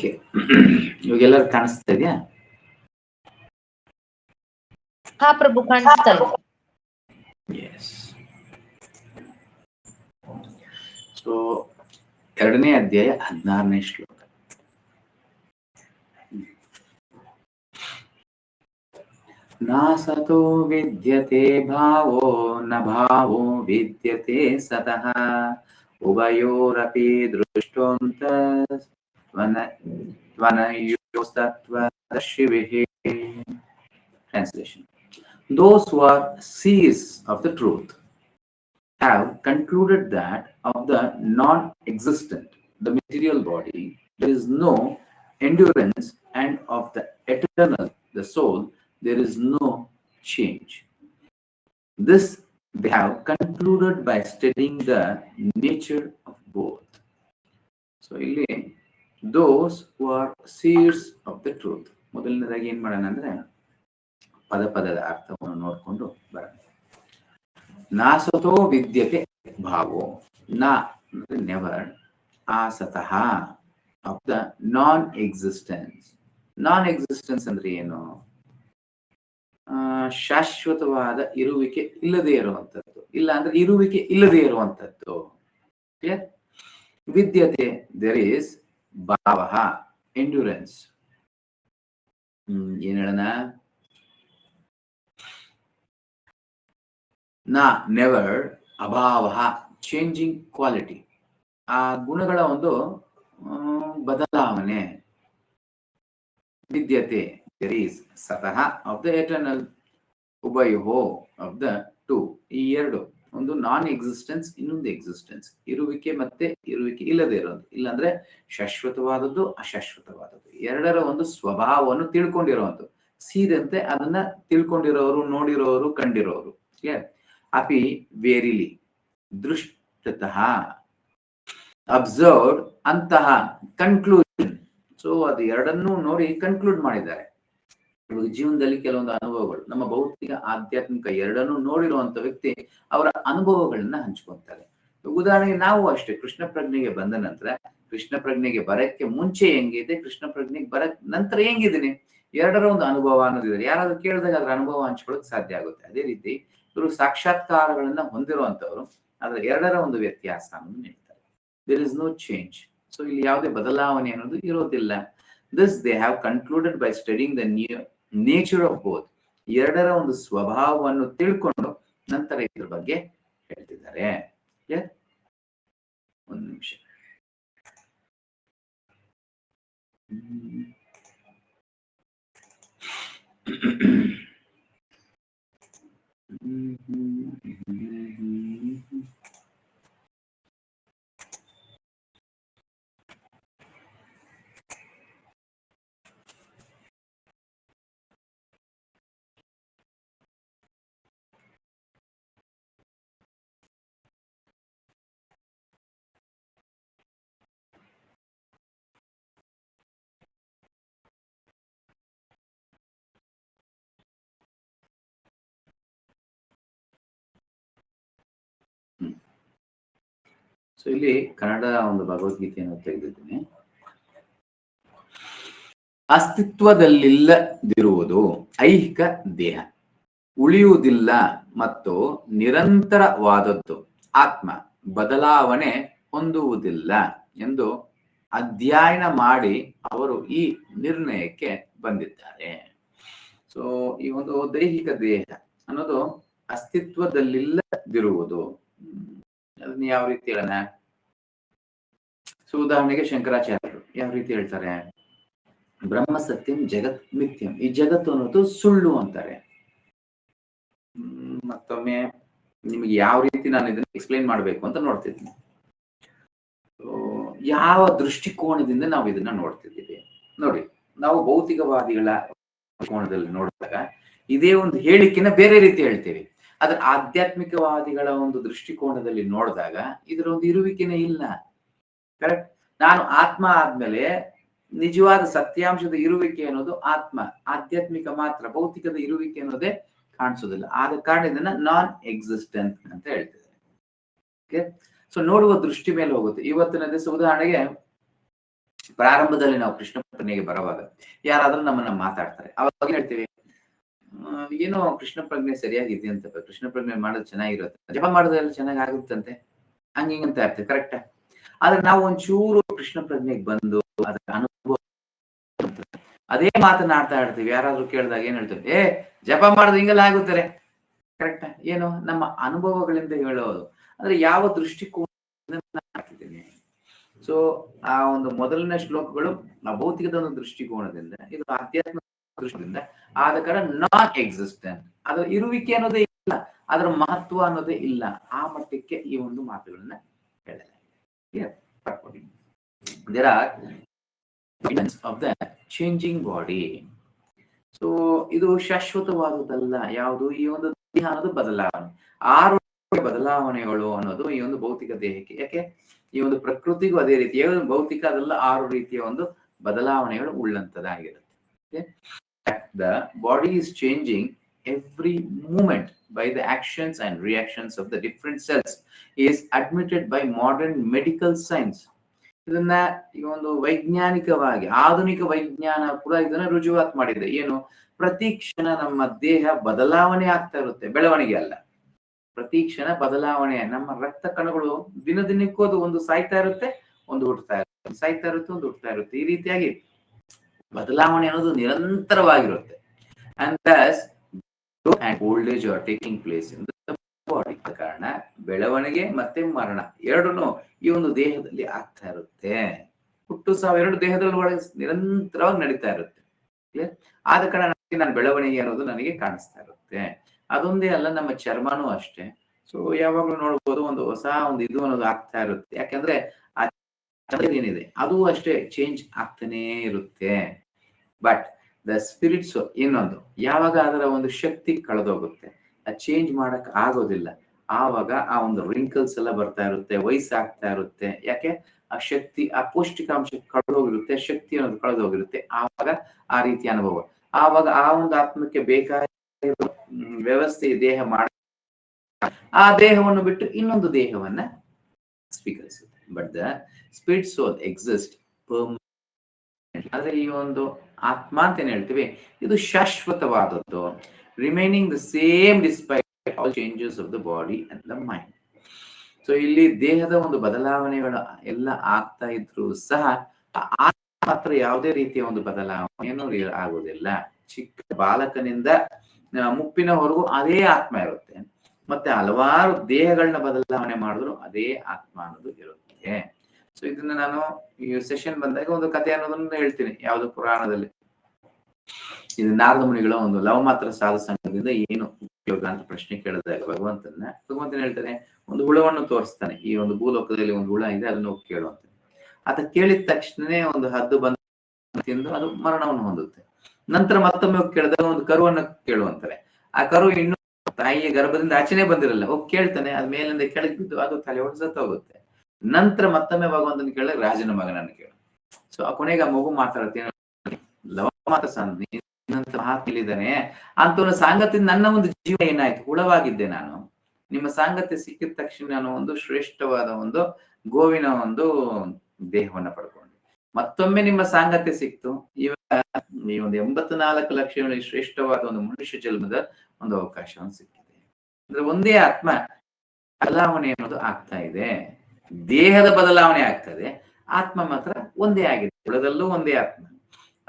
ಇವಾಗೆಲ್ಲರೂ ಕಾಣಿಸ್ತಾ ಇದೆಯಾ? ಹಾ ಪ್ರಭು, ಕಾಣಿಸ್ತಾ ಇದೆ. ಸೊ 2ನೇ ಅಧ್ಯಾಯ 16ನೇ ಶ್ಲೋಕ. ನಾಸತೋ ವಿದ್ಯತೆ ಭಾವೋ ನ ಭಾವೋ ವಿದ್ಯತೆ ಸತಃ ಉಭಯೋರಪಿ ದೃಷ್ಟೋಂತ ತ್ವನಯೋಸ್ತತ್ವದರ್ಶಿಭಿಃ. Translation: Those who are seers of the truth have concluded that of the non-existent, the material body, there is no endurance, and of the eternal, the soul, there is no change. This they have concluded by studying the nature of both. So, ಇಲ್ಲಿ those who are seers of the truth. ಮೊದಲನೇದಾಗಿ ಏನ್ ಮಾಡೋಣ ಅಂದ್ರೆ ಪದದ ಅರ್ಥವನ್ನು ನೋಡಿಕೊಂಡು ಬರೋಣ. ನಾಸತೋ ವಿದ್ಯತೆ ಭಾವೋ, ನಾ ಅಂದ್ರೆ ನೆವರ್, ಆಸತಃ of the non existence. Non existence ಅಂದ್ರೆ ಏನು? ಶಾಶ್ವತವಾದ ಇರುವಿಕೆ ಇಲ್ಲದೆ ಇರುವಂತದ್ದು, ಇಲ್ಲ ಅಂದ್ರೆ ಇರುವಿಕೆ ಇಲ್ಲದೆ ಇರುವಂತದ್ದು. ವಿದ್ಯತೆ, ದೇರ್ ಈಸ್ ಭಾವ, ಎಂಡ್ಯೂರೆನ್ಸ್. ಏನ್ ಹೇಳೋಣ? ನಾ ನೆವರ್, ಅಭಾವ, ಚೇಂಜಿಂಗ್ ಕ್ವಾಲಿಟಿ, ಆ ಗುಣಗಳ ಒಂದು ಬದಲಾವಣೆ. ವಿದ್ಯತೆ, ದೇರ್ ಈಸ್ ಸತಃ ಆಫ್ ದ ಎಟರ್ನಲ್, ಉಭಯೋ ಆಫ್ ದ ಟು. ಈ ಎರಡು, ಒಂದು ನಾನ್ ಎಕ್ಸಿಸ್ಟೆನ್ಸ್, ಇನ್ನೊಂದು ಎಕ್ಸಿಸ್ಟೆನ್ಸ್, ಇರುವಿಕೆ ಮತ್ತೆ ಇರುವಿಕೆ ಇಲ್ಲದೆ ಇರೋದು, ಇಲ್ಲಾಂದ್ರೆ ಶಾಶ್ವತವಾದದ್ದು ಅಶಾಶ್ವತವಾದದ್ದು, ಎರಡರ ಒಂದು ಸ್ವಭಾವವನ್ನು ತಿಳ್ಕೊಂಡಿರೋದು. ಸೀದಂತೆ ಅದನ್ನ ತಿಳ್ಕೊಂಡಿರೋರು, ನೋಡಿರೋರು, ಕಂಡಿರೋರು. ಅಪಿ ವೇರಿಲಿ, ದೃಷ್ಟತಃ, ಅಬ್ಸರ್ವ್ಡ್, ಅಂತಹ, ಕನ್ಕ್ಲೂಷನ್. ಸೊ ಅದು ಎರಡನ್ನೂ ನೋಡಿ ಕನ್ಕ್ಲೂಡ್ ಮಾಡಿದ್ದಾರೆ. ಇವಾಗ ಜೀವನದಲ್ಲಿ ಕೆಲವೊಂದು ಅನುಭವಗಳು, ನಮ್ಮ ಭೌತಿಕ ಆಧ್ಯಾತ್ಮಿಕ ಎರಡನ್ನೂ ನೋಡಿರುವಂತ ವ್ಯಕ್ತಿ ಅವರ ಅನುಭವಗಳನ್ನ ಹಂಚ್ಕೊಂತಾರೆ. ಉದಾಹರಣೆಗೆ ನಾವು ಅಷ್ಟೇ, ಕೃಷ್ಣ ಪ್ರಜ್ಞೆಗೆ ಬಂದ ನಂತರ, ಕೃಷ್ಣ ಪ್ರಜ್ಞೆಗೆ ಬರಕ್ಕೆ ಮುಂಚೆ ಹೆಂಗಿದೆ, ಕೃಷ್ಣ ಪ್ರಜ್ಞೆಗೆ ಬರಕ್ ನಂತರ ಹೆಂಗಿದ್ದೀನಿ, ಎರಡರ ಒಂದು ಅನುಭವ ಅನ್ನೋದಿದೆ. ಯಾರಾದ್ರೂ ಕೇಳಿದಾಗ ಅದರ ಅನುಭವ ಹಂಚ್ಕೊಳ್ಳೋಕೆ ಸಾಧ್ಯ ಆಗುತ್ತೆ. ಅದೇ ರೀತಿ ಇವರು ಸಾಕ್ಷಾತ್ಕಾರಗಳನ್ನ ಹೊಂದಿರುವಂತವ್ರು, ಆದ್ರೆ ಎರಡರ ಒಂದು ವ್ಯತ್ಯಾಸ ಅನ್ನೋದು ಹೇಳ್ತಾರೆ. There is no change. So ಇಲ್ಲಿ ಯಾವುದೇ ಬದಲಾವಣೆ ಅನ್ನೋದು ಇರೋದಿಲ್ಲ. This they have concluded by studying the nature of both. ಎರಡರ ಒಂದು ಸ್ವಭಾವವನ್ನು ತಿಳ್ಕೊಂಡು ನಂತರ ಇದ್ರ ಬಗ್ಗೆ ಹೇಳ್ತಿದ್ದಾರೆ. ಒಂದು ನಿಮಿಷ. ಸೊ ಇಲ್ಲಿ ಕನ್ನಡ ಒಂದು ಭಗವದ್ಗೀತೆಯನ್ನು ತೆಗೆದಿದ್ದೀನಿ. ಅಸ್ತಿತ್ವದಲ್ಲಿಲ್ಲದಿರುವುದು ಐಹಿಕ ದೇಹ, ಉಳಿಯುವುದಿಲ್ಲ ಮತ್ತು ನಿರಂತರವಾದದ್ದು ಆತ್ಮ, ಬದಲಾವಣೆ ಹೊಂದುವುದಿಲ್ಲ ಎಂದು ಅಧ್ಯಯನ ಮಾಡಿ ಅವರು ಈ ನಿರ್ಣಯಕ್ಕೆ ಬಂದಿದ್ದಾರೆ. ಸೊ ಈ ಒಂದು ದೈಹಿಕ ದೇಹ ಅನ್ನೋದು ಅಸ್ತಿತ್ವದಲ್ಲಿಲ್ಲದಿರುವುದು. ಅದನ್ನ ಯಾವ ರೀತಿ ಹೇಳೋಣ? ಸೊ ಉದಾಹರಣೆಗೆ ಶಂಕರಾಚಾರ್ಯರು ಯಾವ ರೀತಿ ಹೇಳ್ತಾರೆ? ಬ್ರಹ್ಮ ಸತ್ಯಂ ಜಗತ್ ಮಿಥ್ಯಂ, ಈ ಜಗತ್ತು ಅನ್ನೋದು ಸುಳ್ಳು ಅಂತಾರೆ. ಮತ್ತೊಮ್ಮೆ ನಿಮಗೆ ಯಾವ ರೀತಿ ನಾನು ಇದನ್ನ ಎಕ್ಸ್ಪ್ಲೈನ್ ಮಾಡ್ಬೇಕು ಅಂತ ನೋಡ್ತಿದ್ದೀನಿ. ಯಾವ ದೃಷ್ಟಿಕೋನದಿಂದ ನಾವು ಇದನ್ನ ನೋಡ್ತಿದ್ದೀವಿ ನೋಡಿ. ನಾವು ಭೌತಿಕವಾದಿಗಳ ಕೋನದಲ್ಲಿ ನೋಡಿದಾಗ ಇದೇ ಒಂದು ಹೇಳಿಕೆನ ಬೇರೆ ರೀತಿ ಹೇಳ್ತೀವಿ. ಆದ್ರೆ ಆಧ್ಯಾತ್ಮಿಕವಾದಿಗಳ ಒಂದು ದೃಷ್ಟಿಕೋನದಲ್ಲಿ ನೋಡಿದಾಗ ಇದರ ಒಂದು ಇರುವಿಕೆನೇ ಇಲ್ಲ. ಕರೆಕ್ಟ್? ನಾನು ಆತ್ಮ ಆದ್ಮೇಲೆ ನಿಜವಾದ ಸತ್ಯಾಂಶದ ಇರುವಿಕೆ ಅನ್ನೋದು ಆತ್ಮ, ಆಧ್ಯಾತ್ಮಿಕ ಮಾತ್ರ, ಭೌತಿಕದ ಇರುವಿಕೆ ಅನ್ನೋದೇ ಕಾಣಿಸೋದಿಲ್ಲ. ಆದ ಕಾರಣದಿಂದ ನಾನ್ ಎಕ್ಸಿಸ್ಟೆಂಟ್ ಅಂತ ಹೇಳ್ತಿದ್ದಾರೆ. ಓಕೆ, ಸೊ ನೋಡುವ ದೃಷ್ಟಿ ಮೇಲೆ ಹೋಗುತ್ತೆ. ಇವತ್ತಿನ ದಿವಸ ಉದಾಹರಣೆಗೆ ಪ್ರಾರಂಭದಲ್ಲಿ ನಾವು ಕೃಷ್ಣ ಪ್ರಜ್ಞೆಗೆ ಬರುವಾಗ ಯಾರಾದ್ರೂ ನಮ್ಮನ್ನ ಮಾತಾಡ್ತಾರೆ, ಅವಾಗ ಹೇಳ್ತೀವಿ ಏನೋ ಕೃಷ್ಣ ಪ್ರಜ್ಞೆ ಸರಿಯಾಗಿದೆ ಅಂತ, ಕೃಷ್ಣ ಪ್ರಜ್ಞೆ ಮಾಡೋದು ಚೆನ್ನಾಗಿರುತ್ತೆ, ಜಪ ಮಾಡೋದೆಲ್ಲ ಚೆನ್ನಾಗಿ ಆಗುತ್ತಂತೆ, ಹಂಗಿಂಗಂತ ಇರ್ತೀವಿ. ಕರೆಕ್ಟ್. ಆದ್ರೆ ನಾವು ಒಂಚೂರು ಕೃಷ್ಣ ಪ್ರಜ್ಞೆಗೆ ಬಂದು ಅದರ ಅನುಭವ ಅದೇ ಮಾತನಾಡ್ತಾ ಇರ್ತೀವಿ. ಯಾರಾದ್ರೂ ಕೇಳಿದಾಗ ಏನ್ ಹೇಳ್ತೀವಿ, ಜಪ ಮಾಡೋದು ಹಿಂಗೆಲ್ಲ ಆಗುತ್ತಾರೆ. ಕರೆಕ್ಟ್. ಏನು ನಮ್ಮ ಅನುಭವಗಳಿಂದ ಹೇಳೋದು. ಅಂದ್ರೆ ಯಾವ ದೃಷ್ಟಿಕೋನ ಹಾಕಿದ್ದೀನಿ. ಸೊ ಆ ಒಂದು ಮೊದಲನೇ ಶ್ಲೋಕಗಳು ಭೌತಿಕದ ಒಂದು ದೃಷ್ಟಿಕೋನದಿಂದ, ಇದು ಆಧ್ಯಾತ್ಮ ದೃಷ್ಟಿಯಿಂದ ಆದ ಕಾರಣ ನಾನ್ ಎಕ್ಸಿಸ್ಟೆಂಟ್, ಅದರ ಇರುವಿಕೆ ಅನ್ನೋದೇ ಇಲ್ಲ, ಅದರ ಮಹತ್ವ ಅನ್ನೋದೇ ಇಲ್ಲ. ಆ ಮಟ್ಟಕ್ಕೆ ಈ ಒಂದು ಮಾತುಗಳನ್ನ ಹೇಳಲಾಗಿದೆ. There are of the changing body. So ಇದು ಶಾಶ್ವತವಾದುದಲ್ಲ. ಯಾವುದು ಈ ಒಂದು ದೇಹ ಅನ್ನೋದು ಬದಲಾವಣೆ, 6 ಬದಲಾವಣೆಗಳು ಅನ್ನೋದು ಈ ಒಂದು ಭೌತಿಕ ದೇಹಕ್ಕೆ. ಯಾಕೆ ಈ ಒಂದು ಪ್ರಕೃತಿಗೂ ಅದೇ ರೀತಿ ಭೌತಿಕ ಅದೆಲ್ಲ 6 ರೀತಿಯ ಒಂದು ಬದಲಾವಣೆಗಳು ಉಳ್ಳಂತದಾಗಿರುತ್ತೆ. The body is changing every moment by the actions and reactions of the different cells is admitted by modern medical science. ಇದನ್ನ ಈ ಒಂದು ವೈಜ್ಞಾನಿಕವಾಗಿ ಆಧುನಿಕ ವಿಜ್ಞಾನ ಕೂಡ ಇದನ್ನ ರುಜುವಾತ್ ಮಾಡಿದೆ. ಏನು, ಪ್ರತಿ ಕ್ಷಣ ನಮ್ಮ ದೇಹ ಬದಲಾವಣೆ ಆಗ್ತಾ ಇರುತ್ತೆ, ಬೆಳವಣಿಗೆ ಅಲ್ಲ. ಪ್ರತಿ ಕ್ಷಣ ಬದಲಾವಣೆ. ನಮ್ಮ ರಕ್ತ ಕಣಗಳು ದಿನ ದಿನಕ್ಕೂ ಅದು ಒಂದು ಸಾಯ್ತಾ ಇರುತ್ತೆ, ಒಂದು ಹುಟ್ಟುತ್ತಾ ಇರುತ್ತೆ, ಸಾಯ್ತಾ ಇರುತ್ತೆ, ಒಂದು ಹುಟ್ಟುತ್ತಾ ಇರುತ್ತೆ. ಈ ರೀತಿಯಾಗಿ ಬದಲಾವಣೆ ಅನ್ನೋದು ನಿರಂತರವಾಗಿರುತ್ತೆ. And thus growth and old age are taking place in the body. ಕಾರಣ ಬೆಳವಣಿಗೆ ಮತ್ತೆ ಮರಣ ಎರಡೂ ಈ ಒಂದು ದೇಹದಲ್ಲಿ ಆಗ್ತಾ ಇರುತ್ತೆ. ಹುಟ್ಟು ಸಾವು ಎರಡು ದೇಹದಲ್ಲಿ ಒಳಗೆ ನಿರಂತರವಾಗಿ ನಡೀತಾ ಇರುತ್ತೆ. ಆದ ಕಾರಣ ನಾನು ಬೆಳವಣಿಗೆ ಅನ್ನೋದು ನನಗೆ ಕಾಣಿಸ್ತಾ ಇರುತ್ತೆ. ಅದೊಂದೇ ಅಲ್ಲ, ನಮ್ಮ ಚರ್ಮನೂ ಅಷ್ಟೇ. ಸೊ ಯಾವಾಗ್ಲೂ ನೋಡ್ಬೋದು, ಒಂದು ಹೊಸ ಒಂದು ಇದು ಅನ್ನೋದು ಆಗ್ತಾ ಇರುತ್ತೆ. ಯಾಕಂದ್ರೆ ಆ ಏನಿದೆ ಅದು ಅಷ್ಟೇ ಚೇಂಜ್ ಆಗ್ತಾನೇ ಇರುತ್ತೆ. ಬಟ್ ದ ಸ್ಪಿರಿಟ್ಸ್ ಇನ್ನೊಂದು, ಯಾವಾಗ ಅದರ ಒಂದು ಶಕ್ತಿ ಕಳೆದೋಗುತ್ತೆ, ಅದು ಚೇಂಜ್ ಮಾಡಕ್ ಆಗೋದಿಲ್ಲ, ಆವಾಗ ಆ ಒಂದು ರಿಂಕಲ್ಸ್ ಎಲ್ಲ ಬರ್ತಾ ಇರುತ್ತೆ, ವಯಸ್ಸಾಗ್ತಾ ಇರುತ್ತೆ. ಯಾಕೆ, ಆ ಶಕ್ತಿ, ಆ ಪೌಷ್ಟಿಕಾಂಶ ಕಳೆದೋಗಿರುತ್ತೆ, ಶಕ್ತಿ ಅನ್ನೋದು ಕಳೆದೋಗಿರುತ್ತೆ. ಆವಾಗ ಆ ರೀತಿಯ ಅನುಭವ, ಆವಾಗ ಆ ಒಂದು ಆತ್ಮಕ್ಕೆ ಬೇಕಾಗಿರೋ ವ್ಯವಸ್ಥೆ ದೇಹ ಮಾಡ, ಆ ದೇಹವನ್ನು ಬಿಟ್ಟು ಇನ್ನೊಂದು ದೇಹವನ್ನ ಸ್ವೀಕರಿಸುತ್ತೆ. But the spirit soul exist permanent. ಆದ್ರೆ ಈ ಒಂದು ಆತ್ಮ ಅಂತ ಏನ್ ಹೇಳ್ತೀವಿ, ಇದು ಶಾಶ್ವತವಾದದ್ದು. Remaining the same despite all changes of the body and the mind. So ಇಲ್ಲಿ ದೇಹದ ಒಂದು ಬದಲಾವಣೆಗಳು ಎಲ್ಲ ಆಗ್ತಾ ಇದ್ರು ಸಹ ಮಾತ್ರ ಯಾವುದೇ ರೀತಿಯ ಒಂದು ಬದಲಾವಣೆಯನ್ನು ಆಗುವುದಿಲ್ಲ. ಚಿಕ್ಕ ಬಾಲಕನಿಂದ ಮುಪ್ಪಿನವರೆಗೂ ಅದೇ ಆತ್ಮ ಇರುತ್ತೆ. ಮತ್ತೆ ಹಲವಾರು ದೇಹಗಳನ್ನ ಬದಲಾವಣೆ ಮಾಡಿದ್ರು ಅದೇ ಆತ್ಮ ಅನ್ನೋದು ಇರುತ್ತೆ. ಸೊ ಇದನ್ನ ನಾನು ಈ ಸೆಷನ್ ಬಂದಾಗ ಒಂದು ಕಥೆ ಅನ್ನೋದನ್ನ ಹೇಳ್ತೀನಿ. ಯಾವುದು ಪುರಾಣದಲ್ಲಿ, ಇದು ನಾರದ ಮುನಿಗಳ ಒಂದು ಲವ ಮಾತ್ರ ಸಾಧು ಸಂಘದಿಂದ ಏನು ಉಪಯೋಗ ಅಂತ ಪ್ರಶ್ನೆ ಕೇಳಿದಾಗ ಭಗವಂತನ ಹೇಳ್ತಾನೆ, ಒಂದು ಹುಳವನ್ನು ತೋರಿಸ್ತಾನೆ. ಈ ಒಂದು ಭೂಲೋಕದಲ್ಲಿ ಒಂದು ಹುಳ ಇದೆ, ಅದನ್ನ ಹೋಗಿ ಕೇಳುವಂತ. ಆತ ಕೇಳಿದ ತಕ್ಷಣನೇ ಒಂದು ಹದ್ದು ಬಂದು ತಿಂದು ಅದು ಮರಣವನ್ನು ಹೊಂದುತ್ತೆ. ನಂತರ ಮತ್ತೊಮ್ಮೆ ಹೋಗಿ ಕೇಳಿದಾಗ ಒಂದು ಕರುವನ್ನು ಕೇಳುವಂತಾರೆ. ಆ ಕರು ಇನ್ನು ತಾಯಿಯ ಗರ್ಭದಿಂದ ಆಚೆನೆ ಬಂದಿರಲ್ಲ, ಹೋಗಿ ಕೇಳ್ತಾನೆ, ಅದ್ ಮೇಲಿಂದ ಕೆಳಗೆ ಬಿದ್ದು ಅದು ತಲೆ ಹೊಡೆಸತ್ತ ಹೋಗುತ್ತೆ. ನಂತರ ಮತ್ತೊಮ್ಮೆ ಭಗವಂತನ ಕೇಳಿದಾಗ ರಾಜನ ಮಗನನ್ನು ಕೇಳು. ಸೊ ಆ ಕೊನೆಗೆ ಆ ಮಗು ಮಾತಾಡ್ತೀನಿ, ಲವ ಮಾತ ಇದ್ದಾನೆ ಅಂತ ಸಾಂಗತ್ಯದಿಂದ ನನ್ನ ಒಂದು ಜೀವ ಏನಾಯ್ತು, ಹುಳವಾಗಿದ್ದೆ ನಾನು. ನಿಮ್ಮ ಸಾಂಗತ್ಯ ಸಿಕ್ಕಿದ ತಕ್ಷಣ ನಾನು ಒಂದು ಶ್ರೇಷ್ಠವಾದ ಒಂದು ಗೋವಿನ ಒಂದು ದೇಹವನ್ನ ಪಡ್ಕೊಂಡೆ. ಮತ್ತೊಮ್ಮೆ ನಿಮ್ಮ ಸಾಂಗತ್ಯ ಸಿಕ್ತು, ಇವಾಗ ಈ ಒಂದು 84 ಲಕ್ಷ ಶ್ರೇಷ್ಠವಾದ ಒಂದು ಮನುಷ್ಯ ಜನ್ಮದ ಒಂದು ಅವಕಾಶವನ್ನು ಸಿಕ್ಕಿದೆ. ಅಂದ್ರೆ ಒಂದೇ ಆತ್ಮ ಬದಲಾವಣೆ ಅನ್ನೋದು ಆಗ್ತಾ ಇದೆ. ದೇಹದ ಬದಲಾವಣೆ ಆಗ್ತದೆ, ಆತ್ಮ ಮಾತ್ರ ಒಂದೇ ಆಗಿದೆ. ಹುಳದಲ್ಲೂ ಒಂದೇ ಆತ್ಮ,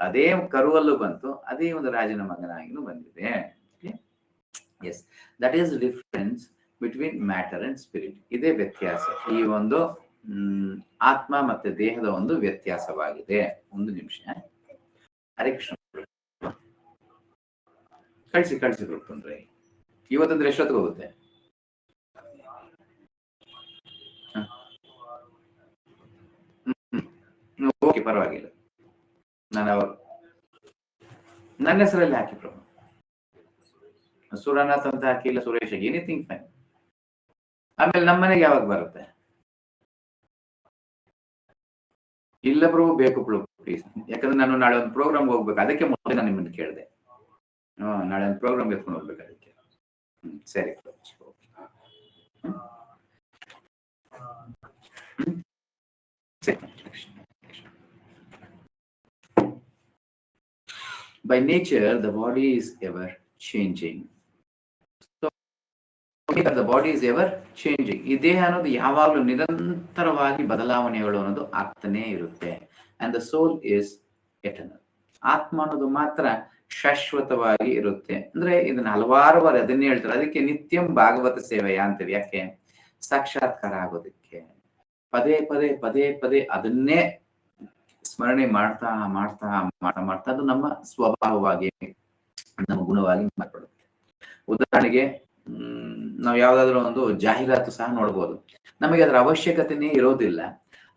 ಅದೇ ಕರುವಲ್ಲೂ ಬಂತು, ಅದೇ ಒಂದು ರಾಜನ ಮಗನಾಗಿನೂ ಬಂದಿದೆ. Yes, that is difference between matter and spirit. ಇದೇ ವ್ಯತ್ಯಾಸ, ಈ ಒಂದು ಆತ್ಮ ಮತ್ತೆ ದೇಹದ ಒಂದು ವ್ಯತ್ಯಾಸವಾಗಿದೆ. ಒಂದು ನಿಮಿಷ. ಹರೇ ಕೃಷ್ಣ. ಕಳ್ಸಿ ತೊಂದ್ರೆ. ಇವತ್ತಂದ್ರೆ ಎಷ್ಟೊತ್ತಿಗೆ ಹೋಗುತ್ತೆ? ಓಕೆ, ಪರವಾಗಿಲ್ಲ. ನಾನು ನನ್ನ ಹೆಸರಲ್ಲಿ ಹಾಕಿ ಪ್ರಭು, ಸುರನಾಥ್ ಅಂತ ಹಾಕಿಲ್ಲ, ಸುರೇಶ್, ಎನಿಥಿಂಗ್ ಫೈನ್. ಆಮೇಲೆ ನಮ್ಮನೆಗೆ ಯಾವಾಗ ಬರುತ್ತೆ? ಇಲ್ಲ ಪ್ರಭು, ಬೇಕು ಪ್ರಭು ಪ್ಲೀಸ್. ಯಾಕಂದ್ರೆ ನಾನು ನಾಳೆ ಒಂದು ಪ್ರೋಗ್ರಾಮ್ ಹೋಗ್ಬೇಕು, ಅದಕ್ಕೆ ಮೊದಲೇ ನಾನು ನಿಮ್ಮನ್ನು ಕೇಳಿದೆ. ನಾಳೆ ಒಂದು ಪ್ರೋಗ್ರಾಮ್ ಎತ್ಕೊಂಡು ಹೋಗ್ಬೇಕು, ಅದಕ್ಕೆ. ಸರಿ ಸರಿ. By nature, the body is ever changing. So, the body is ever changing. ಈ ದೇಹ ಅನ್ನೋದು ಯಾವಾಗಲೂ ನಿರಂತರವಾಗಿ ಬದಲಾವಣೆಗಳು ಅನ್ನೋದು ಆಗ್ತಾನೆ ಇರುತ್ತೆ. And the soul is eternal. ಆತ್ಮ ಅನ್ನೋದು ಮಾತ್ರ ಶಾಶ್ವತವಾಗಿ ಇರುತ್ತೆ. ಅಂದ್ರೆ ಇದನ್ನ ಹಲವಾರು ಬಾರಿ ಅದನ್ನೇ ಹೇಳ್ತಾರೆ. ಅದಕ್ಕೆ ನಿತ್ಯಂ ಭಾಗವತ ಸೇವೆಯ ಅಂತೇಳಿ. ಯಾಕೆ? ಸಾಕ್ಷಾತ್ಕಾರ ಆಗೋದಕ್ಕೆ ಪದೇ ಪದೇ ಪದೇ ಪದೇ ಅದನ್ನೇ ಸ್ಮರಣೆ ಮಾಡ್ತಾ ಮಾಡ್ತಾ ಮಾಡ್ತಾ ಮಾಡ್ತಾ ಅದು ನಮ್ಮ ಸ್ವಭಾವವಾಗಿ, ನಮ್ಮ ಗುಣವಾಗಿ ಮಾರ್ಪಡುತ್ತೆ. ಉದಾಹರಣೆಗೆ ನಾವು ಯಾವ್ದಾದ್ರು ಒಂದು ಜಾಹೀರಾತು ಸಹ ನೋಡ್ಬೋದು. ನಮಗೆ ಅದರ ಅವಶ್ಯಕತೆನೇ ಇರೋದಿಲ್ಲ.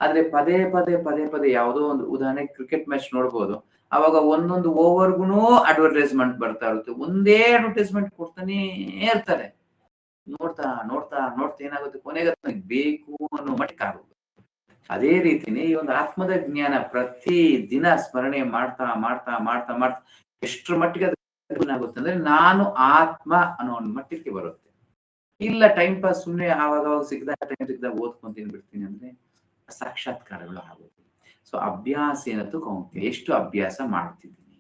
ಆದ್ರೆ ಪದೇ ಪದೇ ಪದೇ ಪದೇ ಯಾವುದೋ ಒಂದು, ಉದಾಹರಣೆ ಕ್ರಿಕೆಟ್ ಮ್ಯಾಚ್ ನೋಡ್ಬೋದು. ಅವಾಗ ಒಂದೊಂದು ಓವರ್ಗುನೂ ಅಡ್ವರ್ಟೈಸ್ಮೆಂಟ್ ಬರ್ತಾ ಇರುತ್ತೆ. ಒಂದೇ ಅಡ್ವರ್ಟೈಸ್ಮೆಂಟ್ ಕೊಡ್ತಾನೇ ಇರ್ತಾರೆ. ನೋಡ್ತಾ ನೋಡ್ತಾ ನೋಡ್ತಾ ಏನಾಗುತ್ತೆ, ಕೊನೆಗೆ ಬೇಕು ಅನ್ನೋ ಮಟ್ಟಿಗೆ ಆಗುತ್ತೆ. ಅದೇ ರೀತಿನೇ ಈ ಒಂದು ಆತ್ಮದ ಜ್ಞಾನ ಪ್ರತಿ ದಿನ ಸ್ಮರಣೆ ಮಾಡ್ತಾ ಮಾಡ್ತಾ ಮಾಡ್ತಾ ಮಾಡ್ತಾ ಎಷ್ಟರ ಮಟ್ಟಿಗೆ ಆಗುತ್ತೆ ಅಂದ್ರೆ ನಾನು ಆತ್ಮ ಅನ್ನೋ ಒಂದು ಮಟ್ಟಕ್ಕೆ ಬರುತ್ತೆ. ಇಲ್ಲ ಟೈಮ್ ಪಾಸ್ ಸುಮ್ಮನೆ ಆವಾಗ ಸಿಕ್ಕಿದಾಗ ಟೈಮ್ ಸಿಕ್ಕಿದಾಗ ಓದ್ಕೊಂತೀನಿ ಬಿಡ್ತೀನಿ ಅಂದ್ರೆ ಸಾಕ್ಷಾತ್ಕಾರಗಳು ಆಗುತ್ತೆ. ಸೊ ಅಭ್ಯಾಸ ಏನಂತೂ ಎಷ್ಟು ಅಭ್ಯಾಸ ಮಾಡ್ತಿದ್ದೀನಿ.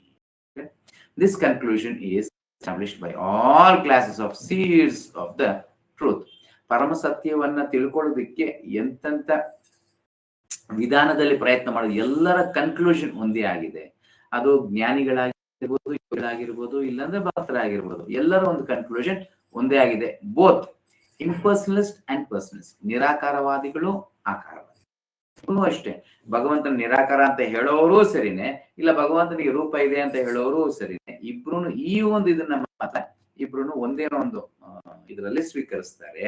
This conclusion is established by all classes of seers of the truth. ಪರಮ ಸತ್ಯವನ್ನ ತಿಳ್ಕೊಳ್ಳೋದಕ್ಕೆ ಎಂತೆಂತ ವಿಧಾನದಲ್ಲಿ ಪ್ರಯತ್ನ ಮಾಡೋದು ಎಲ್ಲರ ಕನ್ಕ್ಲೂಷನ್ ಒಂದೇ ಆಗಿದೆ. ಅದು ಜ್ಞಾನಿಗಳಾಗಿರ್ಬೋದು, ಯೋಗಿಗಳಾಗಿರ್ಬೋದು, ಇಲ್ಲಾಂದ್ರೆ ಭಕ್ತರಾಗಿರ್ಬೋದು, ಎಲ್ಲರ ಒಂದು ಕನ್ಕ್ಲೂಷನ್ ಒಂದೇ ಆಗಿದೆ. ಬೋತ್ ಇಂಪರ್ಸನಲಿಸ್ಟ್ ಅಂಡ್ ಪರ್ಸನಲಿಸ್ಟ್, ನಿರಾಕಾರವಾದಿಗಳು, ಆಕಾರವಾದಿಗಳು ಅಷ್ಟೇ. ಭಗವಂತನ ನಿರಾಕಾರ ಅಂತ ಹೇಳೋರು ಸರಿನೇ, ಇಲ್ಲ ಭಗವಂತನಿಗೆ ರೂಪ ಇದೆ ಅಂತ ಹೇಳೋರು ಸರಿನೇ. ಇಬ್ರು ಈ ಒಂದು ಇದನ್ನ ಮಾತ್ರ ಇಬ್ರು ಒಂದೇ ಒಂದು ಇದರಲ್ಲಿ ಸ್ವೀಕರಿಸ್ತಾರೆ.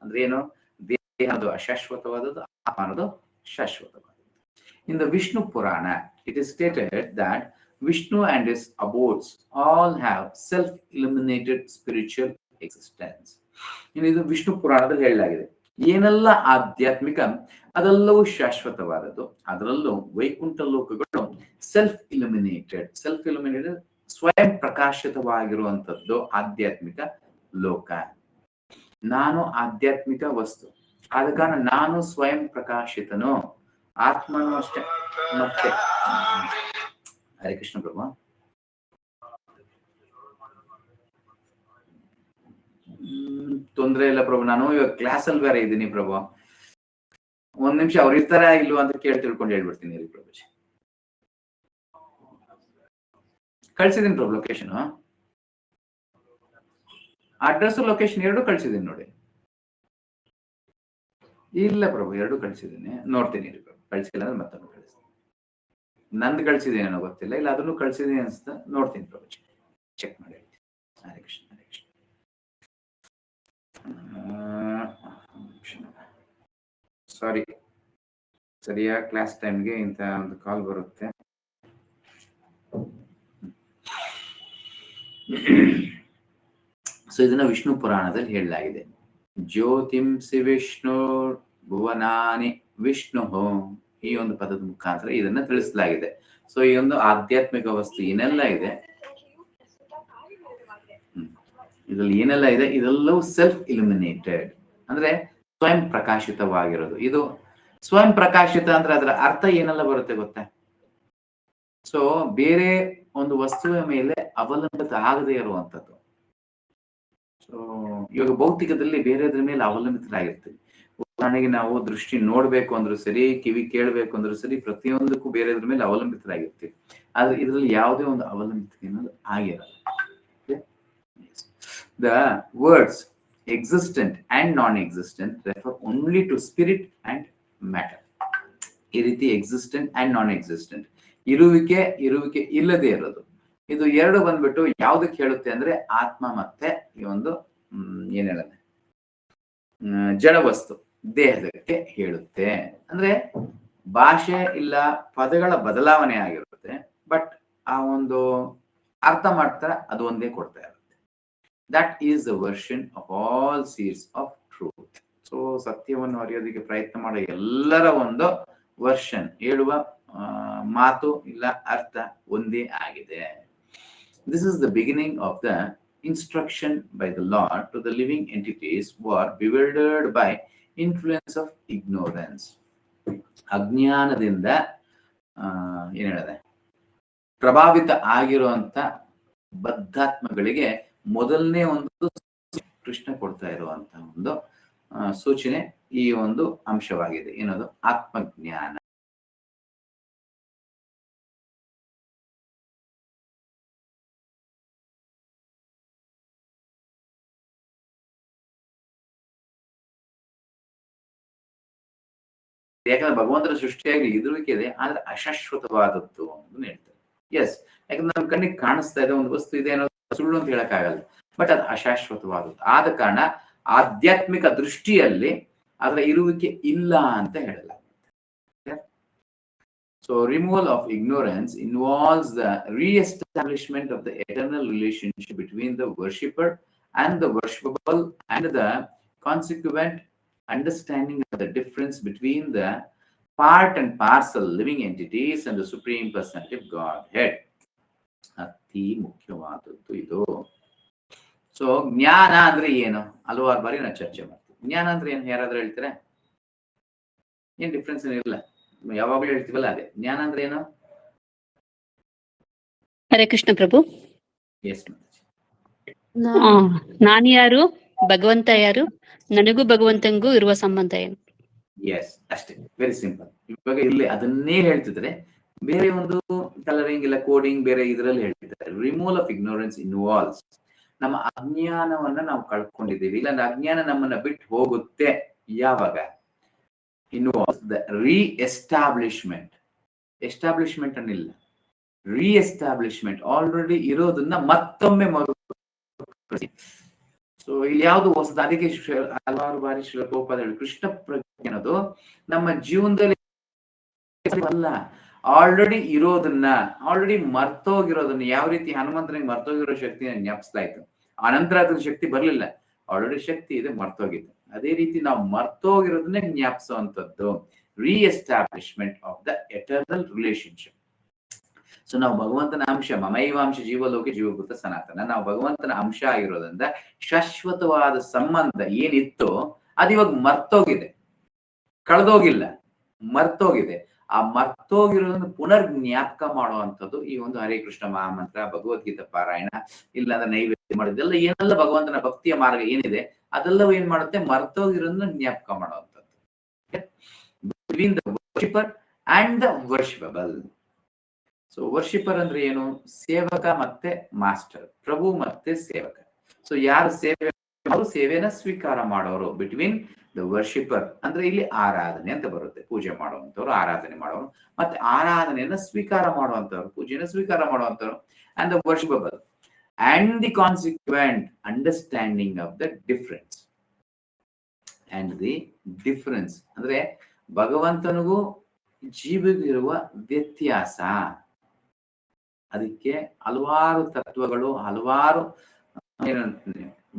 ಅಂದ್ರೆ ಏನು? ದೇಹ ಅದು ಅಶಾಶ್ವತವಾದದ್ದು, ಆತ್ಮ ಅನ್ನೋದು ಶಾಶ್ವತವಾದದ್ದು. In the Vishnu Purana, it is stated that Vishnu and his abodes all have self-illuminated spiritual existence. ಇದು ವಿಷ್ಣು ಪುರಾಣದಲ್ಲಿ ಹೇಳಲಾಗಿದೆ. ಏನೆಲ್ಲ ಆಧ್ಯಾತ್ಮಿಕ ಅದೆಲ್ಲವೂ ಶಾಶ್ವತವಾದದ್ದು. ಅದರಲ್ಲೂ ವೈಕುಂಠ ಲೋಕಗಳು ಸೆಲ್ಫ್ ಇಲ್ಯುಮಿನೇಟೆಡ್ ಸ್ವಯಂ ಪ್ರಕಾಶಿತವಾಗಿರುವಂತದ್ದು ಆಧ್ಯಾತ್ಮಿಕ ಲೋಕ. ನಾನು ಆಧ್ಯಾತ್ಮಿಕ ವಸ್ತು, ಆದ ಕಾರಣ ನಾನು ಸ್ವಯಂ ಪ್ರಕಾಶಿತನು, ಆತ್ಮನು ಅಷ್ಟೇ. ಮತ್ತೆ ಹರೇ ಕೃಷ್ಣ ಪ್ರಭು. ತೊಂದ್ರೆ ಇಲ್ಲ ಪ್ರಭು, ನಾನು ಇವಾಗ ಕ್ಲಾಸಲ್ಲಿ ಬೇರೆ ಇದ್ದೀನಿ ಪ್ರಭು. ಒಂದ್ ನಿಮಿಷ ಅವ್ರು ಇರ್ತಾರ ಇಲ್ವ ಅಂತ ತಿಳ್ಕೊಂಡು ಹೇಳ್ಬಿಡ್ತೀನಿ ರೀ ಪ್ರಭುಜಿ. ಕಳ್ಸಿದೀನಿ ಪ್ರಭು ಲೊಕೇಶನ್, ಅಡ್ರೆಸ್ ಲೊಕೇಶನ್ ಎರಡು ಕಳ್ಸಿದೀನಿ ನೋಡಿ. ಇಲ್ಲ ಪ್ರಭು, ಎರಡು ಕಳ್ಸಿದ್ದೀನಿ, ನೋಡ್ತೀನಿ ರೀ ಪ್ರಭು. ಕಳ್ಸಿಲ್ಲ ಅಂದ್ರೆ ಮತ್ತೊಂದು ಕಳಿಸ್ತೀನಿ. ನಂದು ಕಳ್ಸಿದ್ದೀನಿ ಏನೋ ಗೊತ್ತಿಲ್ಲ, ಇಲ್ಲ ಅದನ್ನು ಕಳ್ಸಿದೀನಿ ಅನ್ಸ್ತಾ, ನೋಡ್ತೀನಿ ಪ್ರಭುಜಿ, ಚೆಕ್ ಮಾಡಿ ಹೇಳ್ತೀನಿ. ಹರೇ ಕೃಷ್ಣ ಹರೇ ಕೃಷ್ಣ. ಸಾರಿ, ಸರಿಯಾಗಿ ಕ್ಲಾಸ್ ಟೈಮ್ಗೆ ಇಂಥ ಒಂದು ಕಾಲ್ ಬರುತ್ತೆ. ಸೊ ಇದನ್ನ ವಿಷ್ಣು ಪುರಾಣದಲ್ಲಿ ಹೇಳಲಾಗಿದೆ. ಜ್ಯೋತಿಂಸಿ ವಿಷ್ಣು ಭುವನಾನಿ ವಿಷ್ಣು, ಈ ಒಂದು ಪದದ ಮುಖಾಂತರ ಇದನ್ನ ತಿಳಿಸಲಾಗಿದೆ. ಸೊ ಈ ಒಂದು ಆಧ್ಯಾತ್ಮಿಕ ವಸ್ತು ಏನೆಲ್ಲ ಇದೆ, ಇದ್ರಲ್ಲಿ ಏನೆಲ್ಲ ಇದೆ, ಇದೆಲ್ಲವೂ ಸೆಲ್ಫ್ ಇಲ್ಯುಮಿನೇಟೆಡ್, ಅಂದ್ರೆ ಸ್ವಯಂ ಪ್ರಕಾಶಿತವಾಗಿರೋದು. ಇದು ಸ್ವಯಂ ಪ್ರಕಾಶಿತ ಅಂದ್ರೆ ಅದರ ಅರ್ಥ ಏನೆಲ್ಲ ಬರುತ್ತೆ ಗೊತ್ತಾ? ಸೊ ಬೇರೆ ಒಂದು ವಸ್ತುವಿನ ಮೇಲೆ ಅವಲಂಬಿತ ಆಗದೆ ಇರುವಂತದ್ದು. ಸೊ ಇವಾಗ ಭೌತಿಕದಲ್ಲಿ ಬೇರೆದ್ರ ಮೇಲೆ ಅವಲಂಬಿತರಾಗಿರ್ತೀವಿ. ಉದಾಹರಣೆಗೆ ನಾವು ದೃಷ್ಟಿ ನೋಡ್ಬೇಕು ಅಂದ್ರೂ ಸರಿ, ಕಿವಿ ಕೇಳ್ಬೇಕು ಅಂದ್ರೂ ಸರಿ, ಪ್ರತಿಯೊಂದಕ್ಕೂ ಬೇರೆದ್ರ ಮೇಲೆ ಅವಲಂಬಿತರಾಗಿರ್ತೀವಿ. ಆದ್ರೆ ಇದರಲ್ಲಿ ಯಾವುದೇ ಒಂದು ಅವಲಂಬಿತ ಅನ್ನೋದು ಆಗಿರಲ್ಲ. The words existent and non-existent refer only to spirit and matter. ಈ ರೀತಿ ಎಕ್ಸಿಸ್ಟೆಂಟ್ ಅಂಡ್ ನಾನ್ ಎಕ್ಸಿಸ್ಟೆಂಟ್, ಇರುವಿಕೆ ಇಲ್ಲದೆ ಇರೋದು, ಇದು ಎರಡು ಬಂದ್ಬಿಟ್ಟು ಯಾವ್ದಕ್ಕೆ ಹೇಳುತ್ತೆ ಅಂದ್ರೆ ಆತ್ಮ ಮತ್ತೆ ಈ ಒಂದು ಏನ್ ಹೇಳೋದು ಜಡವಸ್ತು ದೇಹದಕ್ಕೆ ಹೇಳುತ್ತೆ. ಅಂದ್ರೆ ಭಾಷೆ ಇಲ್ಲ ಪದಗಳ ಬದಲಾವಣೆ ಆಗಿರುತ್ತೆ, ಬಟ್ ಆ ಒಂದು ಅರ್ಥ ಮಾಡ್ತಾರೆ ಅದು ಒಂದೇ ಕೊಡ್ತಾ ಇರುತ್ತೆ. That is the version of all seers of truth. So ಸತ್ಯವನ್ನು ಅರಿಯೋದಕ್ಕೆ ಪ್ರಯತ್ನ ಮಾಡೋ ಎಲ್ಲರ ಒಂದು ವರ್ಷನ್, ಹೇಳುವ ಮಾತು ಇಲ್ಲ ಅರ್ಥ ಒಂದೇ ಆಗಿದೆ. This is the beginning of the instruction by the Lord to the living entities who are bewildered by influence of ignorance. ಅಜ್ಞಾನದಿಂದ ಏನ್ ಹೇಳಿದೆ, ಪ್ರಭಾವಿತ ಆಗಿರುವಂತ ಬದ್ಧಾತ್ಮಗಳಿಗೆ ಮೊದಲನೇ ಒಂದು ಕೃಷ್ಣ ಕೊಡ್ತಾ ಇರುವಂತ ಒಂದು ಸೂಚನೆ ಈ ಒಂದು ಅಂಶವಾಗಿದೆ. ಏನದು? ಆತ್ಮಜ್ಞಾನ. ಯಾಕಂದ್ರೆ ಭಗವಂತನ ಸೃಷ್ಟಿಯಾಗಿ ಇರುವಿಕೆ ಇದೆ, ಆದ್ರೆ ಅಶಾಶ್ವತವಾದದ್ದು ಅಂತ ಹೇಳ್ತಾರೆ. ಎಸ್, ಯಾಕಂದ್ರೆ ನಮ್ಮ ಕಣ್ಣಿಗೆ ಕಾಣಿಸ್ತಾ ಇದೆ ಒಂದು ವಸ್ತು ಇದೆ ಅನ್ನೋದು ಸುಳ್ಳು ಅಂತ ಹೇಳಕ್ಕಾಗಲ್ಲ, ಬಟ್ ಅದು ಅಶಾಶ್ವತವಾದದ್ದು. ಆದ ಕಾರಣ ಆಧ್ಯಾತ್ಮಿಕ ದೃಷ್ಟಿಯಲ್ಲಿ ಅದರ ಇರುವಿಕೆ ಇಲ್ಲ ಅಂತ ಹೇಳಲಾಗುತ್ತೆ. So removal of ignorance involves the re-establishment of the eternal relationship between the worshipper and the worshipable, and the consequent understanding of the difference between the part and parcel living entities and the supreme personality of Godhead. ಅತಿ ಮುಖ್ಯವಾದದ್ದು ಇದು. So ಜ್ಞಾನ ಅಂದ್ರೆ ಏನು? ಹಲವಾರು ಬಾರಿ ನಾವು ಚರ್ಚೆ ಮಾಡ್ತೀವಿ. ಜ್ಞಾನ ಅಂದ್ರೆ ಏನು? ಯಾರಾದ್ರೂ ಹೇಳ್ತಾರೆ? ಏನ್ ಡಿಫ್ರೆನ್ಸ್ ಏನಿಲ್ಲ, ಯಾವಾಗ್ಲೂ ಹೇಳ್ತೀವಲ್ಲ ಅದೇ. ಜ್ಞಾನ ಅಂದ್ರೆ ಏನು? ಹರೇ ಕೃಷ್ಣ ಪ್ರಭು. ಎಸ್, ನಾನು ಯಾರು, ಭಗವಂತ ಯಾರು, ನನಗೂ ಭಗವಂತನಿಗೂ ಇರುವ ಸಂಬಂಧ ಏನು? ಎಸ್, ಅಷ್ಟೇ. Very simple. ಇವಾಗ ಇಲ್ಲಿ ಅದನ್ನೇ ಹೇಳ್ತಿದ್ರೆ ಬೇರೆ ಒಂದು ಕಲರಿಂಗ್ ಇಲ್ಲ ಕೋಡಿಂಗ್ ಬೇರೆ ಇದರಲ್ಲಿ ಹೇಳ್ತಿದ್ದಾರೆ. ರಿಮೂವಲ್ ಆಫ್ ignorance ಇನ್ವಾಲ್ವ್ಸ್, ನಮ್ಮ ಅಜ್ಞಾನವನ್ನ ನಾವು ಕಳ್ಕೊಂಡಿದ್ದೀವಿ, ಇಲ್ಲಾಂದ್ರೆ ಅಜ್ಞಾನ ನಮ್ಮನ್ನ ಬಿಟ್ಟು ಹೋಗುತ್ತೆ ಯಾವಾಗ? Involves the reestablishment. ಎಸ್ಟಾಬ್ಲಿಷ್ಮೆಂಟ್ ಅನ್ನಿಲ್ಲ, ರೀಎಸ್ಟಾಬ್ಲಿಷ್ಮೆಂಟ್. ಆಲ್ರೆಡಿ ಇರೋದನ್ನ ಮತ್ತೊಮ್ಮೆ ಸೊ ಇಲ್ಲಿ ಯಾವುದು ಹೊಸದು? ಅದಕ್ಕೆ ಹಲವಾರು ಬಾರಿ ಶ್ರೀಲ ಪ್ರಭುಪಾದ ಹೇಳಿ ಕೃಷ್ಣ ಪ್ರಜ್ಞೆ ಅನ್ನೋದು ನಮ್ಮ ಜೀವನದಲ್ಲಿ ಅಲ್ಲ, ಆಲ್ರೆಡಿ ಇರೋದನ್ನ, ಆಲ್ರೆಡಿ ಮರ್ತೋಗಿರೋದನ್ನ. ಯಾವ ರೀತಿ ಹನುಮಂತನಿಗೆ ಮರ್ತೋಗಿರೋ ಶಕ್ತಿನ ಜ್ಞಾಪಿಸ್ತಾ ಇತ್ತು, ಅನಂತರ ಅದ್ರ ಶಕ್ತಿ ಬರ್ಲಿಲ್ಲ, ಆಲ್ರೆಡಿ ಶಕ್ತಿ ಇದೆ, ಮರ್ತೋಗಿತ್ತು. ಅದೇ ರೀತಿ ನಾವು ಮರ್ತೋಗಿರೋದನ್ನೇ ಜ್ಞಾಪಿಸುವಂಥದ್ದು reestablishment of the eternal relationship. So ನಾವು ಭಗವಂತನ ಅಂಶ, ಮಮೈವಾಂಶ ಜೀವಲೋಕೆ ಜೀವಭೂತ ಸನಾತನ, ನಾವು ಭಗವಂತನ ಅಂಶ ಆಗಿರೋದ್ರಿಂದ ಶಾಶ್ವತವಾದ ಸಂಬಂಧ ಏನಿತ್ತೋ ಅದು ಇವಾಗ ಮರ್ತೋಗಿದೆ, ಕಳೆದೋಗಿಲ್ಲ, ಮರ್ತೋಗಿದೆ. ಆ ಮರ್ತೋಗಿರೋದನ್ನು ಪುನರ್ ಜ್ಞಾಪಕ ಮಾಡುವಂಥದ್ದು ಈ ಒಂದು ಹರೇ ಕೃಷ್ಣ ಮಹಾಮಂತ್ರ, ಭಗವದ್ಗೀತಾ ಪಾರಾಯಣ, ಇಲ್ಲಾಂದ್ರೆ ನೈವೇದ್ಯ ಮಾಡೋದೆಲ್ಲ ಏನೆಲ್ಲ ಭಗವಂತನ ಭಕ್ತಿಯ ಮಾರ್ಗ ಏನಿದೆ ಅದೆಲ್ಲವೂ ಏನ್ ಮಾಡುತ್ತೆ? ಮರ್ತೋಗಿರೋದನ್ನ ಜ್ಞಾಪಕ ಮಾಡುವಂಥದ್ದು. Between the worshipper and the worshipable. So worshipper ಅಂದ್ರೆ ಏನು? ಸೇವಕ ಮತ್ತೆ ಮಾಸ್ಟರ್, ಪ್ರಭು ಮತ್ತೆ ಸೇವಕ. ಸೊ ಯಾರು ಸೇವೆನ ಸ್ವೀಕಾರ ಮಾಡೋರು, ಬಿಟ್ವೀನ್ ದ ವರ್ಷಿಪರ್ ಅಂದ್ರೆ ಇಲ್ಲಿ ಆರಾಧನೆ ಅಂತ ಬರುತ್ತೆ, ಪೂಜೆ ಮಾಡುವಂತವ್ರು, ಆರಾಧನೆ ಮಾಡೋರು, ಮತ್ತೆ ಆರಾಧನೆಯನ್ನ ಸ್ವೀಕಾರ ಮಾಡುವಂತವ್ರು, ಪೂಜೆನ ಸ್ವೀಕಾರ ಮಾಡುವಂತವ್ರು, and the worshipable and the consequent understanding of the difference. And the difference ಅಂದ್ರೆ ಭಗವಂತನಿಗೂ ಜೀವಿಗಿರುವ ವ್ಯತ್ಯಾಸ. ಅದಕ್ಕೆ ಹಲವಾರು ತತ್ವಗಳು, ಹಲವಾರು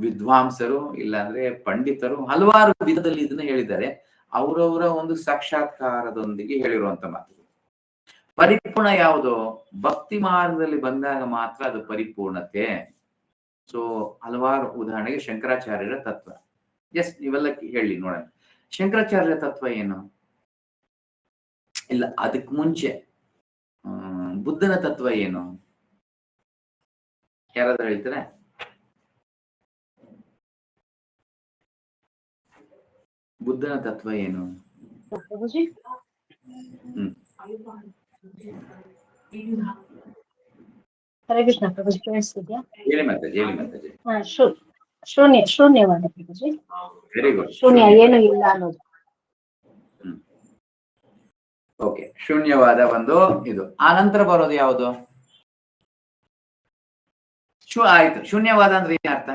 ವಿದ್ವಾಂಸರು ಇಲ್ಲಾಂದ್ರೆ ಪಂಡಿತರು ಹಲವಾರು ವಿಧದಲ್ಲಿ ಇದನ್ನ ಹೇಳಿದ್ದಾರೆ. ಅವರವರ ಒಂದು ಸಾಕ್ಷಾತ್ಕಾರದೊಂದಿಗೆ ಹೇಳಿರುವಂತ ಮಾತುಗಳು. ಪರಿಪೂರ್ಣ ಯಾವುದು? ಭಕ್ತಿ ಮಾರ್ಗದಲ್ಲಿ ಬಂದಾಗ ಮಾತ್ರ ಅದು ಪರಿಪೂರ್ಣತೆ. ಸೊ ಹಲವಾರು ಉದಾಹರಣೆಗೆ ಶಂಕರಾಚಾರ್ಯರ ತತ್ವ. ಎಸ್, ನೀವೆಲ್ಲ ಹೇಳಿ ನೋಡೋಣ. ಶಂಕರಾಚಾರ್ಯರ ತತ್ವ ಏನು? ಇಲ್ಲ, ಅದಕ್ಕೆ ಮುಂಚೆ ಬುದ್ಧನ ತತ್ವ ಏನು? ಯಾರಾದ್ರೂ ಹೇಳ್ತಾರೆ? ಬುದ್ಧನ ತತ್ವ ಏನು? ಹರೇ ಕೃಷ್ಣ ಪ್ರಭುಜಿ, ಕೇಳಿಸ್ತಿದ್ಯಾ? ಹೇಳಿ ಮಾತಾಜಿ, ಹೇಳಿ ಮಾತಾಜಿ. ಶೂನ್ಯವಾದ ಪ್ರಭುಜಿ. Very good. ಶೂನ್ಯ, ಏನು ಇಲ್ಲ ಅನ್ನೋದು. ಓಕೆ, ಶೂನ್ಯವಾದ ಒಂದು ಇದು. ಆ ನಂತರ ಬರೋದು ಯಾವುದು? ಆಯ್ತು. ಶೂನ್ಯವಾದ ಅಂದ್ರೆ ಏನ್ ಅರ್ಥ?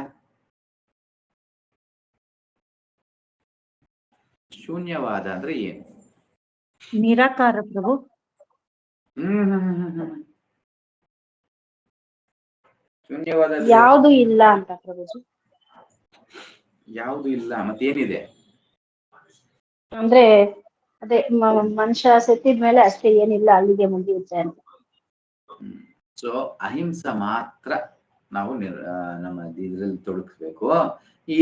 ಶೂನ್ಯವಾದ ಅಂದ್ರೆ ಏನು? ನಿರಾಕಾರ ಪ್ರಭು. ಶೂನ್ಯವಾದ ಯಾವುದು ಇಲ್ಲ ಅಂತ ಪ್ರಭುಜಿ. ಯಾವುದು ಇಲ್ಲ, ಮತ್ತೇನಿದೆ? ಅಂದ್ರೆ ಅದೇ ಮನುಷ್ಯ ಸತ್ತಿದ್ಮೇಲೆ ಅಷ್ಟೇ, ಏನಿಲ್ಲ, ಅಲ್ಲಿಗೆ ಮುಗಿಯುತ್ತೆ ಅಂತ. ಸೊ ಅಹಿಂಸ ಮಾತ್ರ ನಾವು ನಮ್ಮ ಇದ್ರಲ್ಲಿ ತೊಡಗಿಸ್ಬೇಕು.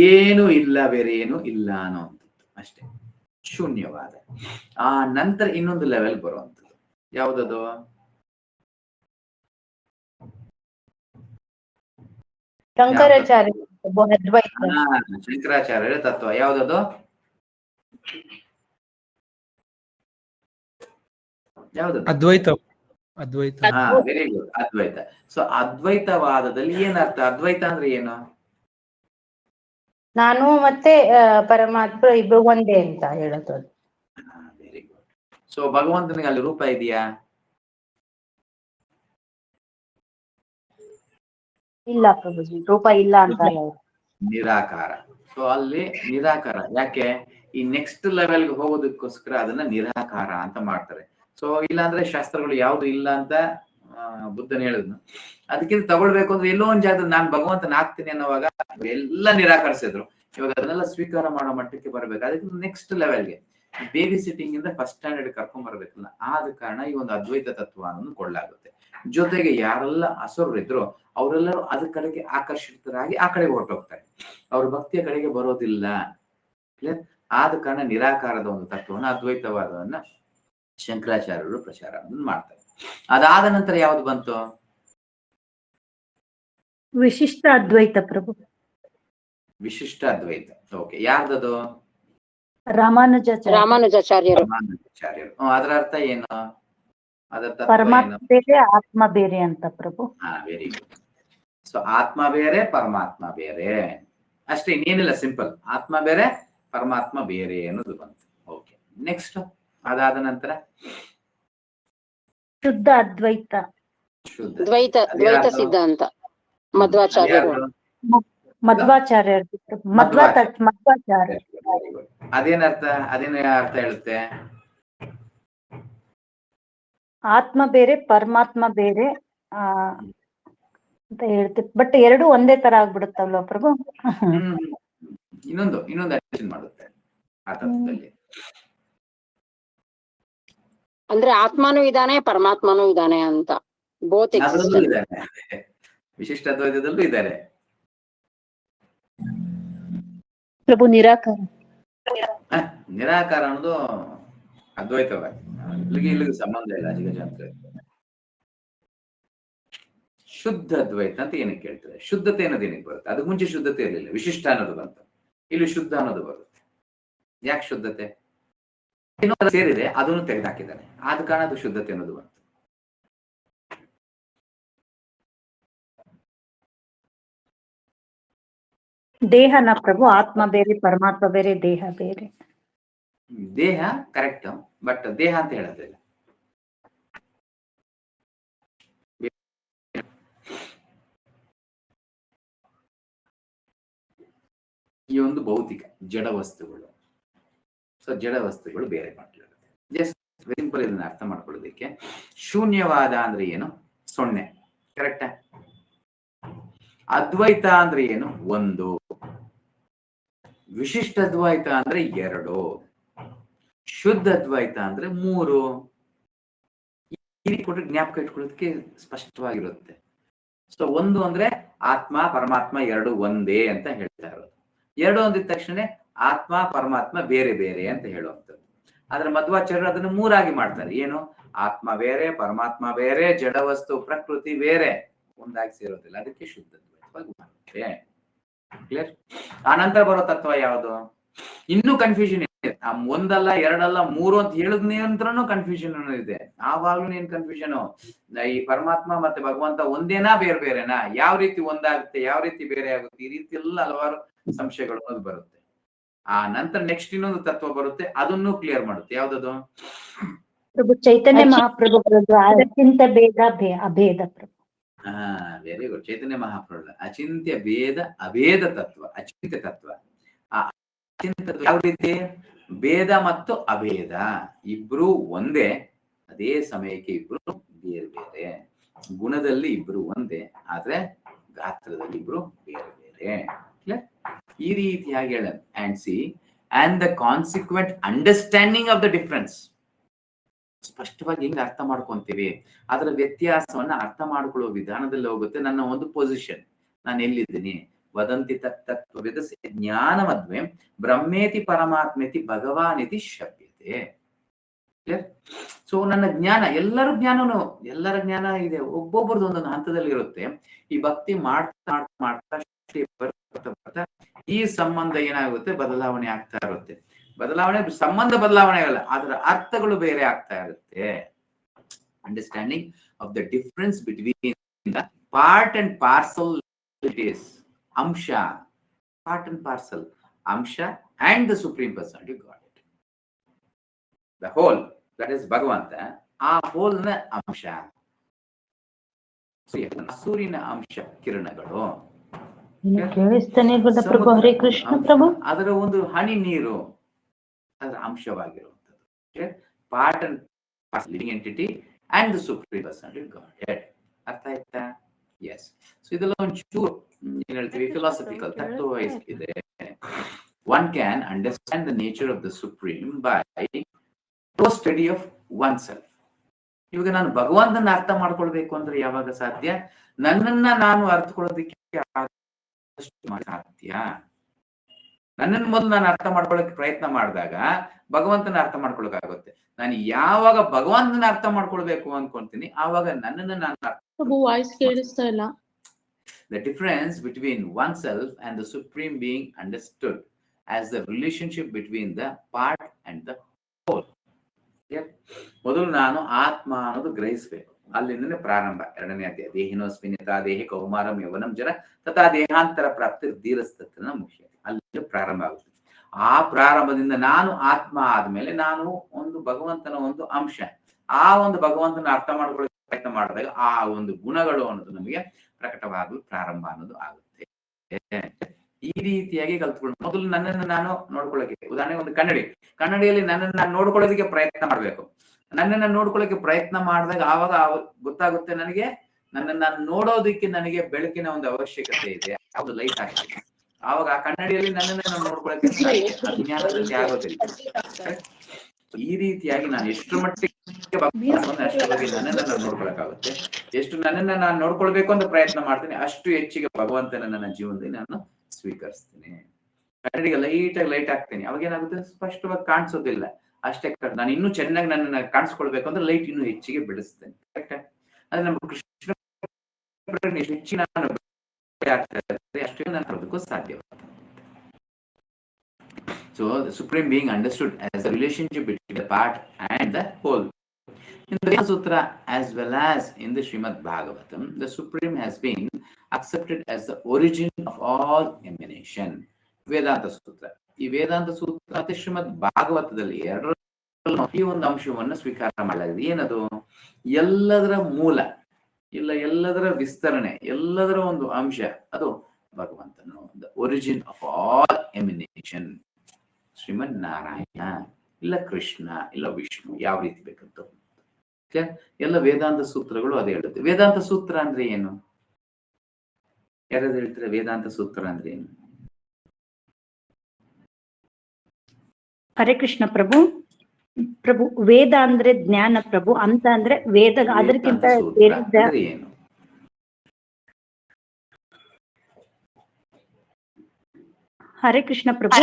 ಏನು ಇಲ್ಲ, ಬೇರೆ ಏನು ಇಲ್ಲ ಅನ್ನೋವಂಥದ್ದು ಅಷ್ಟೇ ಶೂನ್ಯವಾದ. ಆ ನಂತರ ಇನ್ನೊಂದು ಲೆವೆಲ್ ಬರುವಂಥದ್ದು ಯಾವುದದು? ಶಂಕರಾಚಾರ್ಯ ಅದ್ವೈತ. ಶಂಕರಾಚಾರ್ಯರ ತತ್ವ ಯಾವ್ದದು? ಯಾವ್ದದು? ಅದ್ವೈತ. ಅದ್ವೈತ. ಹಾ, ವೆರಿ ಗುಡ್, ಅದ್ವೈತ. ಸೊ ಅದ್ವೈತವಾದದಲ್ಲಿ ಏನರ್ಥ? ಅದ್ವೈತ ಅಂದ್ರೆ ಏನು? ನಾನು ಮತ್ತೆ ಪರಮಾತ್ಮ ಇಬ್ರು ಒಂದೇ ಅಂತ ಹೇಳೋದು. Very good. ಸೊ ಭಗವಂತನಿಗೆ ಅಲ್ಲಿ ರೂಪ ಇದೆಯಾ? ಇಲ್ಲ ಪ್ರಭುಜಿ, ರೂಪ ಇಲ್ಲ ಅಂತ ಹೇಳೋದು. ನಿರಾಕಾರ. ಸೊ ಅಲ್ಲಿ ನಿರಾಕಾರ. ಯಾಕೆ? ಈ ನೆಕ್ಸ್ಟ್ ಲೆವೆಲ್ಗೆ ಹೋಗೋದಕ್ಕೋಸ್ಕರ ಅದನ್ನ ನಿರಾಕಾರ ಅಂತ ಮಾಡ್ತಾರೆ. ಸೊ ಇಲ್ಲಾಂದ್ರೆ ಶಾಸ್ತ್ರಗಳು ಯಾವ್ದು ಇಲ್ಲ ಅಂತ ಬುದ್ಧನ ಹೇಳಿದ್ನು. ಅದಕ್ಕಿಂತ ತಗೊಳ್ಬೇಕು ಅಂದ್ರೆ ಎಲ್ಲೋ ಒಂದ್ ಜಾಗದಲ್ಲಿ ನಾನು ಭಗವಂತನ ಆಗ್ತೀನಿ ಅನ್ನೋವಾಗ ಎಲ್ಲ ನಿರಾಕರಿಸಿದ್ರು. ಇವಾಗ ಅದನ್ನೆಲ್ಲ ಸ್ವೀಕಾರ ಮಾಡೋ ಮಟ್ಟಕ್ಕೆ ಬರ್ಬೇಕು. ಅದಕ್ಕೆ ನೆಕ್ಸ್ಟ್ ಲೆವೆಲ್ಗೆ ಬೇಬಿ ಸಿಟ್ಟಿಂಗ್ ಇಂದ ಫಸ್ಟ್ ಸ್ಟ್ಯಾಂಡರ್ಡ್ ಕರ್ಕೊಂಡ್ ಬರ್ಬೇಕಲ್ಲ. ಆದ ಕಾರಣ ಈ ಒಂದು ಅದ್ವೈತ ತತ್ವ ಅನ್ನೋದು ಕೊಳ್ಳಾಗುತ್ತೆ. ಜೊತೆಗೆ ಯಾರೆಲ್ಲ ಅಸುರರಿದ್ರು ಅವರೆಲ್ಲರೂ ಅದ್ರ ಕಡೆಗೆ ಆಕರ್ಷಿತರಾಗಿ ಆ ಕಡೆಗೆ ಹೊರಟೋಗ್ತಾರೆ. ಅವ್ರ ಭಕ್ತಿಯ ಕಡೆಗೆ ಬರೋದಿಲ್ಲ. ಆದ ಕಾರಣ ನಿರಾಕಾರದ ಒಂದು ತತ್ವವನ್ನು, ಅದ್ವೈತವಾದವನ್ನ ಶಂಕರಾಚಾರ್ಯರು ಪ್ರಚಾರ ಮಾಡ್ತಾರೆ. ಅದಾದ ನಂತರ ಯಾವ್ದು ಬಂತು? ವಿಶಿಷ್ಟ ಅದ್ವೈತ ಪ್ರಭು. ವಿಶಿಷ್ಟ ಅದ್ವೈತ. ಓಕೆ, ಯಾರ್ದದು? ರಾಮಾನುಜಾಚಾರ್ಯರು. ಅದರ ಅರ್ಥ ಏನು? ಅದರ ಪರಮಾತ್ಮ ಬೇರೆ ಆತ್ಮ ಬೇರೆ ಅಂತ ಪ್ರಭು. ಹಾ, ವೆರಿ ಗುಡ್. ಸೊ ಆತ್ಮ ಬೇರೆ ಪರಮಾತ್ಮ ಬೇರೆ ಅಷ್ಟೇ, ಇನ್ನೇನಿಲ್ಲ. ಸಿಂಪಲ್. ಆತ್ಮ ಬೇರೆ ಪರಮಾತ್ಮ ಬೇರೆ ಅನ್ನೋದು ಬಂತು. ಓಕೆ, ನೆಕ್ಸ್ಟ್ ಅದಾದ ನಂತರ ಶುದ್ಧ ಅದ್ವೈತ. ಶುದ್ಧ ದ್ವೈತ ಸಿದ್ಧಾಂತ ಮಧ್ವಾಚಾರ್ಯರು. ಮಧ್ವಾಚಾರ್ಯ. ಅದೇನರ್ಥ? ಅದೇನ ಅರ್ಥ ಹೇಳುತ್ತೆ? ಆತ್ಮ ಬೇರೆ ಪರಮಾತ್ಮ ಬೇರೆ ಅಂತ ಹೇಳ್ತೀವಿ. ಬಟ್ ಎರಡು ಒಂದೇ ತರ ಆಗ್ಬಿಡುತ್ತಲ್ವ ಪ್ರಭು? ಇನ್ನೊಂದು ಅಟೆನ್ಷನ್ ಮಾಡುತ್ತೆ ಆ ತತ್ವದಲ್ಲಿ. ಅಂದ್ರೆ ಆತ್ಮನೂ ಇದಾನೆ ಪರಮಾತ್ಮನೂ ಇದಾನೆ ಅಂತ. ಬೋತ್ ಅದರಲ್ಲೂ ಇದ್ದಾರೆ, ವಿಶಿಷ್ಟ ಅದ್ವೈತದಲ್ಲೂ ಇದ್ದಾರೆ. ಪ್ರಭು ನಿರಾಕಾರ. ನಿರಾಕಾರ ಅನ್ನೋದು ಅದ್ವೈತವಾಗಿ ಇಲ್ಲಿಗೆ ಸಂಬಂಧ ಇಲ್ಲ. ಅಜಿಗಜಾಂತರ ಶುದ್ಧ ಅದ್ವೈತ ಅಂತ ಏನಕ್ಕೆ ಹೇಳ್ತಾರೆ? ಶುದ್ಧತೆ ಅನ್ನೋದು ಏನಕ್ಕೆ ಬರುತ್ತೆ? ಅದಕ್ಕೆ ಮುಂಚೆ ಶುದ್ಧತೆ ಇರಲಿಲ್ಲ, ವಿಶಿಷ್ಟ ಅನ್ನೋದು ಬಂತು. ಇಲ್ಲಿ ಶುದ್ಧ ಅನ್ನೋದು ಬರುತ್ತೆ. ಯಾಕೆ ಶುದ್ಧತೆ? ಇನ್ನೊಂದು ಸೇರಿದೆ, ಅದನ್ನು ತೆಗೆದುಹಾಕಿದ್ದಾನೆ. ಆದ ಕಾರಣ ಅದು ಶುದ್ಧತೆ ಅನ್ನೋದು ಬಂತು. ದೇಹನ ಪ್ರಭು, ಆತ್ಮ ಬೇರೆ ಪರಮಾತ್ಮ ಬೇರೆ, ದೇಹ ಬೇರೆ. ದೇಹ ಕರೆಕ್ಟ್, ಬಟ್ ದೇಹ ಅಂತ ಹೇಳೋದಿಲ್ಲ. ಈ ಒಂದು ಭೌತಿಕ ಜಡ ವಸ್ತುಗಳು. ಸೊ ಜಡ ವಸ್ತುಗಳು ಬೇರೆ ಮಾತಾಡುತ್ತೆ. ಜಸ್ಟ್ ಸಿಂಪಲ್ ಇದನ್ನ ಅರ್ಥ ಮಾಡ್ಕೊಳ್ಳೋದಕ್ಕೆ, ಶೂನ್ಯವಾದ ಅಂದ್ರೆ ಏನು? ಸೊನ್ನೆ. ಕರೆಕ್ಟಾ? ಅದ್ವೈತ ಅಂದ್ರೆ ಏನು? ಒಂದು. ವಿಶಿಷ್ಟ ಅದ್ವೈತ ಅಂದ್ರೆ ಎರಡು. ಶುದ್ಧ ಅದ್ವೈತ ಅಂದ್ರೆ ಮೂರು. ಈ ಕೊಟ್ಟು ಜ್ಞಾಪಕ ಇಟ್ಕೊಳ್ಳೋದಕ್ಕೆ ಸ್ಪಷ್ಟವಾಗಿರುತ್ತೆ. ಸೊ ಒಂದು ಅಂದ್ರೆ ಆತ್ಮ ಪರಮಾತ್ಮ ಎರಡು ಒಂದೇ ಅಂತ ಹೇಳ್ತಾ ಇರೋದು. ಎರಡು ಅಂದಿದ ತಕ್ಷಣ ಆತ್ಮ ಪರಮಾತ್ಮ ಬೇರೆ ಬೇರೆ ಅಂತ ಹೇಳುವಂಥದ್ದು. ಆದ್ರೆ ಮಧ್ವಾಚಾರ್ಯರು ಅದನ್ನು ಮೂರಾಗಿ ಮಾಡ್ತಾರೆ. ಏನು? ಆತ್ಮ ಬೇರೆ, ಪರಮಾತ್ಮ ಬೇರೆ, ಜಡವಸ್ತು ಪ್ರಕೃತಿ ಬೇರೆ, ಒಂದಾಗಿ ಸೇರೋದಿಲ್ಲ. ಅದಕ್ಕೆ ಶುದ್ಧ ಅದ್ವೈತವಾಗಿ ಮಾಡುತ್ತೆ. ಕ್ಲಿಯರ್? ಆ ನಂತರ ಬರೋ ತತ್ವ ಯಾವುದು? ಇನ್ನೂ ಕನ್ಫ್ಯೂಷನ್ ಇದೆ. ಒಂದಲ್ಲ ಎರಡಲ್ಲ ಮೂರು ಅಂತ ಹೇಳಿದ ನಂತರನು ಕನ್ಫ್ಯೂಷನ್ ಇದೆ. ಆವಾಗ್ಲೂ ಏನ್ ಕನ್ಫ್ಯೂಷನ್? ಈ ಪರಮಾತ್ಮ ಮತ್ತೆ ಭಗವಂತ ಒಂದೇನಾ ಬೇರೆ ಬೇರೆನಾ? ಯಾವ ರೀತಿ ಒಂದಾಗುತ್ತೆ, ಯಾವ ರೀತಿ ಬೇರೆ ಆಗುತ್ತೆ? ಈ ರೀತಿ ಎಲ್ಲ ಹಲವಾರು ಸಂಶಯಗಳು ಅನ್ನೋದು ಬರುತ್ತೆ. ಆ ನಂತರ ನೆಕ್ಸ್ಟ್ ಇನ್ನೊಂದು ತತ್ವ ಬರುತ್ತೆ, ಅದನ್ನು ಕ್ಲಿಯರ್ ಮಾಡುತ್ತೆ. ಯಾವ್ದದು? ಪ್ರಭು ಚೈತನ್ಯ ಮಹಾಪ್ರಭುಗಳದ್ದು ಅಚಿಂತ್ಯ ಭೇದ ಅಭೇದ ಪ್ರಭು. Very good. ಚೈತನ್ಯ ಮಹಾಪ್ರಭು ಅಚಿಂತ್ಯ ಭೇದ ಅಭೇದ ತತ್ವ, ಅಚಿಂತ್ಯ ತತ್ವ. ಆ ಅಚಿಂತ್ಯ ತತ್ವ ಯಾವ ರೀತಿ? ಭೇದ ಮತ್ತು ಅಭೇದ ಇಬ್ರು ಒಂದೇ, ಅದೇ ಸಮಯಕ್ಕೆ ಇಬ್ರು ಬೇರೆ ಬೇರೆ. ಗುಣದಲ್ಲಿ ಇಬ್ರು ಒಂದೇ, ಆದ್ರೆ ಗಾತ್ರದಲ್ಲಿ ಇಬ್ರು ಬೇರೆ ಬೇರೆ. ಈ ರೀತಿಯಾಗಿ ಹೇಳ. And C and the consequent understanding of the difference. ಸ್ಪಷ್ಟವಾಗಿ ಹೆಂಗ್ ಅರ್ಥ ಮಾಡ್ಕೊಂತೀವಿ, ಅದರ ವ್ಯತ್ಯಾಸವನ್ನ ಅರ್ಥ ಮಾಡ್ಕೊಳ್ಳೋ ವಿಧಾನದಲ್ಲಿ ಹೋಗುತ್ತೆ. ನನ್ನ ಒಂದು ಪೊಸಿಷನ್, ನಾನು ಎಲ್ಲಿದ್ದೀನಿ. ವದಂತಿ ತತ್ವವಿದ ಜ್ಞಾನಮದ್ವೇ ಬ್ರಹ್ಮೇತಿ ಪರಮಾತ್ಮೇತಿ ಭಗವಾನಿತಿ ಶಬ್ಯತೆ. ಸೊ ನನ್ನ ಜ್ಞಾನ, ಎಲ್ಲರ ಜ್ಞಾನ ಇದೆ, ಒಬ್ಬೊಬ್ಬರದ್ದು ಒಂದೊಂದು ಹಂತದಲ್ಲಿ ಇರುತ್ತೆ. ಈ ಭಕ್ತಿ ಮಾಡ್ತಾ ಮಾಡ್ತಾ ಬರ್ತಾ ಈ ಸಂಬಂಧ ಏನಾಗುತ್ತೆ, ಬದಲಾವಣೆ ಆಗ್ತಾ ಇರುತ್ತೆ. ಸಂಬಂಧ ಬದಲಾವಣೆ ಆಗಲ್ಲ, ಅದರ ಅರ್ಥಗಳು ಬೇರೆ ಆಗ್ತಾ ಇರುತ್ತೆ. Understanding of the difference between the part and parcel it is ಅಂಶ, ಪಾರ್ಟ್ ಅಂಡ್ ಪಾರ್ಸಲ್ ಅಂಶ and the supreme personality god it, the whole that is ಭಗವಂತ, ಆ ಹೋಲ್ನ ಅಂಶ. ಸೂರ್ಯನ ಅಂಶ ಕಿರಣಗಳು, ಕೇಳಿಸ್ತಾನೆ ಪ್ರಭು. ಹರೇ ಕೃಷ್ಣ ಪ್ರಭು. ಅದರ ಒಂದು ಹನಿ ನೀರು ಅದರ ಅಂಶವಾಗಿರುವಂಥದ್ದು. Part and living entity and the supreme personality god. ಅರ್ಥ ಆಯ್ತಾ? ಎಸ್. ಸೊ ಇದೆಲ್ಲ ಒಂಚೂರು ಏನ್ ಹೇಳ್ತೀವಿ, ಫಿಲಾಸಫಿಕಲ್ ತತ್ವ ಇದೆ. One can understand the nature of the supreme by study of one self. ಇವಾಗ ನಾನು ಭಗವಂತನ ಅರ್ಥ ಮಾಡ್ಕೊಳ್ಬೇಕು ಅಂದ್ರೆ ಯಾವಾಗ ಸಾಧ್ಯ? ನನ್ನನ್ನ ನಾನು ಅರ್ಥಕೊಳ್ಳೋದಕ್ಕೆ ಸಾಧ್ಯ. ನನ್ನನ್ನು ಮೊದಲು ನಾನು ಅರ್ಥ ಮಾಡ್ಕೊಳ್ಳೋಕೆ ಪ್ರಯತ್ನ ಮಾಡಿದಾಗ ಭಗವಂತನ ಅರ್ಥ ಮಾಡ್ಕೊಳಕಾಗುತ್ತೆ. ನಾನು ಯಾವಾಗ ಭಗವಂತನ ಅರ್ಥ ಮಾಡ್ಕೊಳ್ಬೇಕು ಅನ್ಕೊಂತೀನಿ, ಆವಾಗ ನನ್ನನ್ನು ನಾನು ವಾಯ್ಸ್ ಕೇಳಿಸ್ತಾ ಇಲ್ಲ. The difference between oneself and the supreme being understood as the relationship between the part and the whole. ಮೊದಲು ನಾನು ಆತ್ಮ ಅನ್ನೋದು ಗ್ರಹಿಸ್ಬೇಕು, ಅಲ್ಲಿಂದನೇ ಪ್ರಾರಂಭ. 2ನೇ ಅಧ್ಯಾಯ, ದೇಹಿನೋಸ್ಮಿನ್ ಯಥಾ ದೇಹಿ ಕೌಮಾರಂ ಯೌವನಂ ಜರ ತಥಾ ದೇಹಾಂತರ ಪ್ರಾಪ್ತಿ ಧೀರಸ್ತನ ಮುಖ್ಯ, ಅಲ್ಲಿ ಪ್ರಾರಂಭ ಆಗುತ್ತೆ. ಆ ಪ್ರಾರಂಭದಿಂದ ನಾನು ಆತ್ಮ ಆದ್ಮೇಲೆ ನಾನು ಒಂದು ಭಗವಂತನ ಒಂದು ಅಂಶ, ಆ ಒಂದು ಭಗವಂತನ ಅರ್ಥ ಮಾಡ್ಕೊಳ್ಳೋಕೆ ಪ್ರಯತ್ನ ಮಾಡಿದಾಗ ಆ ಒಂದು ಗುಣಗಳು ಅನ್ನೋದು ನಮಗೆ ಪ್ರಕಟವಾಗಲು ಪ್ರಾರಂಭ ಅನ್ನೋದು ಆಗುತ್ತೆ. ಈ ರೀತಿಯಾಗಿ ಕಲ್ತ್ಕೊಂಡು ಮೊದಲು ನನ್ನನ್ನು ನಾನು ನೋಡ್ಕೊಳ್ಳೋಕೆ, ಉದಾಹರಣೆಗೆ ಒಂದು ಕನ್ನಡಿಯಲ್ಲಿ ನನ್ನನ್ನು ನಾನು ನೋಡ್ಕೊಳ್ಳೋದಕ್ಕೆ ಪ್ರಯತ್ನ ಮಾಡ್ಬೇಕು. ನನ್ನನ್ನು ನೋಡ್ಕೊಳ್ಳೋಕೆ ಪ್ರಯತ್ನ ಮಾಡಿದಾಗ ಆವಾಗ ಗೊತ್ತಾಗುತ್ತೆ ನನಗೆ, ನನ್ನನ್ನು ನಾನು ನೋಡೋದಕ್ಕೆ ನನಗೆ ಬೆಳಕಿನ ಒಂದು ಅವಶ್ಯಕತೆ ಇದೆ, ಯಾವುದು ಲೈಟ್ ಆಗಿದೆ. ಆವಾಗ ಆ ಕನ್ನಡಿಯಲ್ಲಿ ನನ್ನನ್ನು ನಾನು ನೋಡ್ಕೊಳ್ಳೋಕೆ ಅಜ್ಞಾನದಲ್ಲಿ ಆಗೋದಿಲ್ಲ. ಈ ರೀತಿಯಾಗಿ ನಾನು ಎಷ್ಟು ಮಟ್ಟಿಗೆ ಅಷ್ಟರ ಬಗ್ಗೆ ನನ್ನನ್ನು ನಾನು ನೋಡ್ಕೊಳಕ್ಕಾಗುತ್ತೆ, ಎಷ್ಟು ನನ್ನನ್ನು ನಾನು ನೋಡ್ಕೊಳ್ಬೇಕು ಅಂತ ಪ್ರಯತ್ನ ಮಾಡ್ತೀನಿ, ಅಷ್ಟು ಹೆಚ್ಚಿಗೆ ಭಗವಂತನ ನನ್ನ ಜೀವನದಲ್ಲಿ ನಾನು ಸ್ವೀಕರಿಸ್ತೀನಿ. ಕನ್ನಡಿಗೆ ಲೈಟ್ ಆಗ್ತೀನಿ, ಅವಾಗ ಏನಾಗುತ್ತೆ, ಸ್ಪಷ್ಟವಾಗಿ ಕಾಣಿಸೋದಿಲ್ಲ. ಅಷ್ಟೇ, ನಾನು ಇನ್ನೂ ಚೆನ್ನಾಗಿ ನನ್ನನ್ನು ಕಾಣಿಸ್ಕೊಳ್ಬೇಕು ಅಂದ್ರೆ ಲೈಟ್ ಇನ್ನೂ ಹೆಚ್ಚಿಗೆ ಬೆಳೆಸ್ತೇನೆ. ಕರೆಕ್ಟ್? ಅದೇ ನಮ್ಮ ಕೃಷ್ಣ ಹೆಚ್ಚಿನ ಅಷ್ಟೇ ನಾನು ತರಬೇಕು ಸಾಧ್ಯ. So the Supreme Being understood as the relationship between the part and the whole. In the Vedanta Sutra as well as in the Srimad Bhagavatam, the Supreme has been accepted as the origin of all emanation. Vedanta Sutra. ಈ ವೇದಾಂತ ಸೂತ್ರ ಮತ್ತೆ ಶ್ರೀಮದ್ ಭಾಗವತದಲ್ಲಿ ಎರಡರಲ್ಲೂ ಈ ಒಂದು ಅಂಶವನ್ನು ಸ್ವೀಕಾರ ಮಾಡಲಾಗಿದೆ. ಏನದು? ಎಲ್ಲದರ ಮೂಲ, ಇಲ್ಲ ಎಲ್ಲದರ ವಿಸ್ತರಣೆ, ಎಲ್ಲದರ ಒಂದು ಅಂಶ ಅದು ಭಗವಂತನು. The origin of all ಎಮಿನೇಷನ್ Shriman Narayana, ಇಲ್ಲ ಕೃಷ್ಣ, ಇಲ್ಲ ವಿಷ್ಣು, ಯಾವ ರೀತಿ ಬೇಕಂತ ಎಲ್ಲ ವೇದಾಂತ ಸೂತ್ರಗಳು ಅದೇ ಹೇಳುತ್ತೆ. ವೇದಾಂತ ಸೂತ್ರ ಅಂದ್ರೆ ಏನು? ಯಾರಾದ್ರೂ ಹೇಳ್ತಾರೆ ವೇದಾಂತ ಸೂತ್ರ ಅಂದ್ರೆ ಏನು? ಹರೇ ಕೃಷ್ಣ ಪ್ರಭು. ವೇದ ಅಂದ್ರೆ ಜ್ಞಾನ ಪ್ರಭು, ಅಂತ ಅಂದ್ರೆ ವೇದ, ಅದಕ್ಕಿಂತ ಏನು? ಹರೇ ಕೃಷ್ಣ ಪ್ರಭು.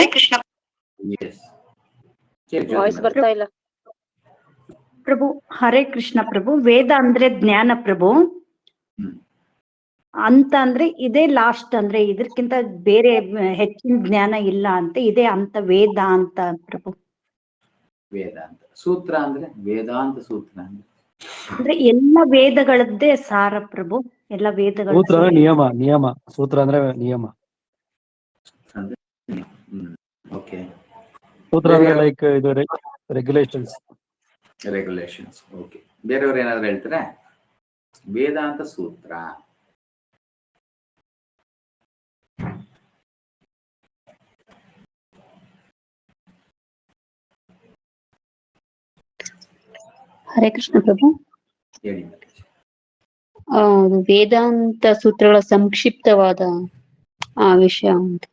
ವಾಯ್ಸ್ ಬರ್ತಾ ಇಲ್ಲ ಪ್ರಭು. ಹರೇ ಕೃಷ್ಣ ಪ್ರಭು. ವೇದ ಅಂದ್ರೆ ಜ್ಞಾನ ಪ್ರಭು, ಅಂತ ಅಂದ್ರೆ ಇದೇ ಲಾಸ್ಟ್, ಅಂದ್ರೆ ಇದಕ್ಕಿಂತ ಬೇರೆ ಹೆಚ್ಚಿನ ಜ್ಞಾನ ಇಲ್ಲ ಅಂತ, ಇದೇ ಅಂತ ವೇದ ಅಂತ ಪ್ರಭು. ವೇದಾಂತ ಸೂತ್ರ ಅಂದ್ರೆ ವೇದಾಂತ ಸೂತ್ರ ಅಂದ್ರೆ ಎಲ್ಲ ವೇದಗಳದ್ದೇ ಸಾರ ಪ್ರಭು, ಎಲ್ಲ ವೇದಗಳ ಸೂತ್ರ ನಿಯಮ. ಸೂತ್ರ ಅಂದ್ರೆ ನಿಯಮ. ಓಕೆ. ಸೂತ್ರ ಅಂದ್ರೆ ಲೈಕ್ ಇದು ರೆಗ್ಯುಲೇಷನ್ಸ್. ಓಕೆ. ಬೇರೆಯವ್ರು ಏನಾದ್ರು ಹೇಳ್ತಾರೆ ವೇದಾಂತ ಸೂತ್ರ? ಹರೇ ಕೃಷ್ಣ ಪ್ರಭು. ಹೇಳಿ. ವೇದಾಂತ ಸೂತ್ರಗಳ ಸಂಕ್ಷಿಪ್ತವಾದ ವಿಷಯ ಅಂತ.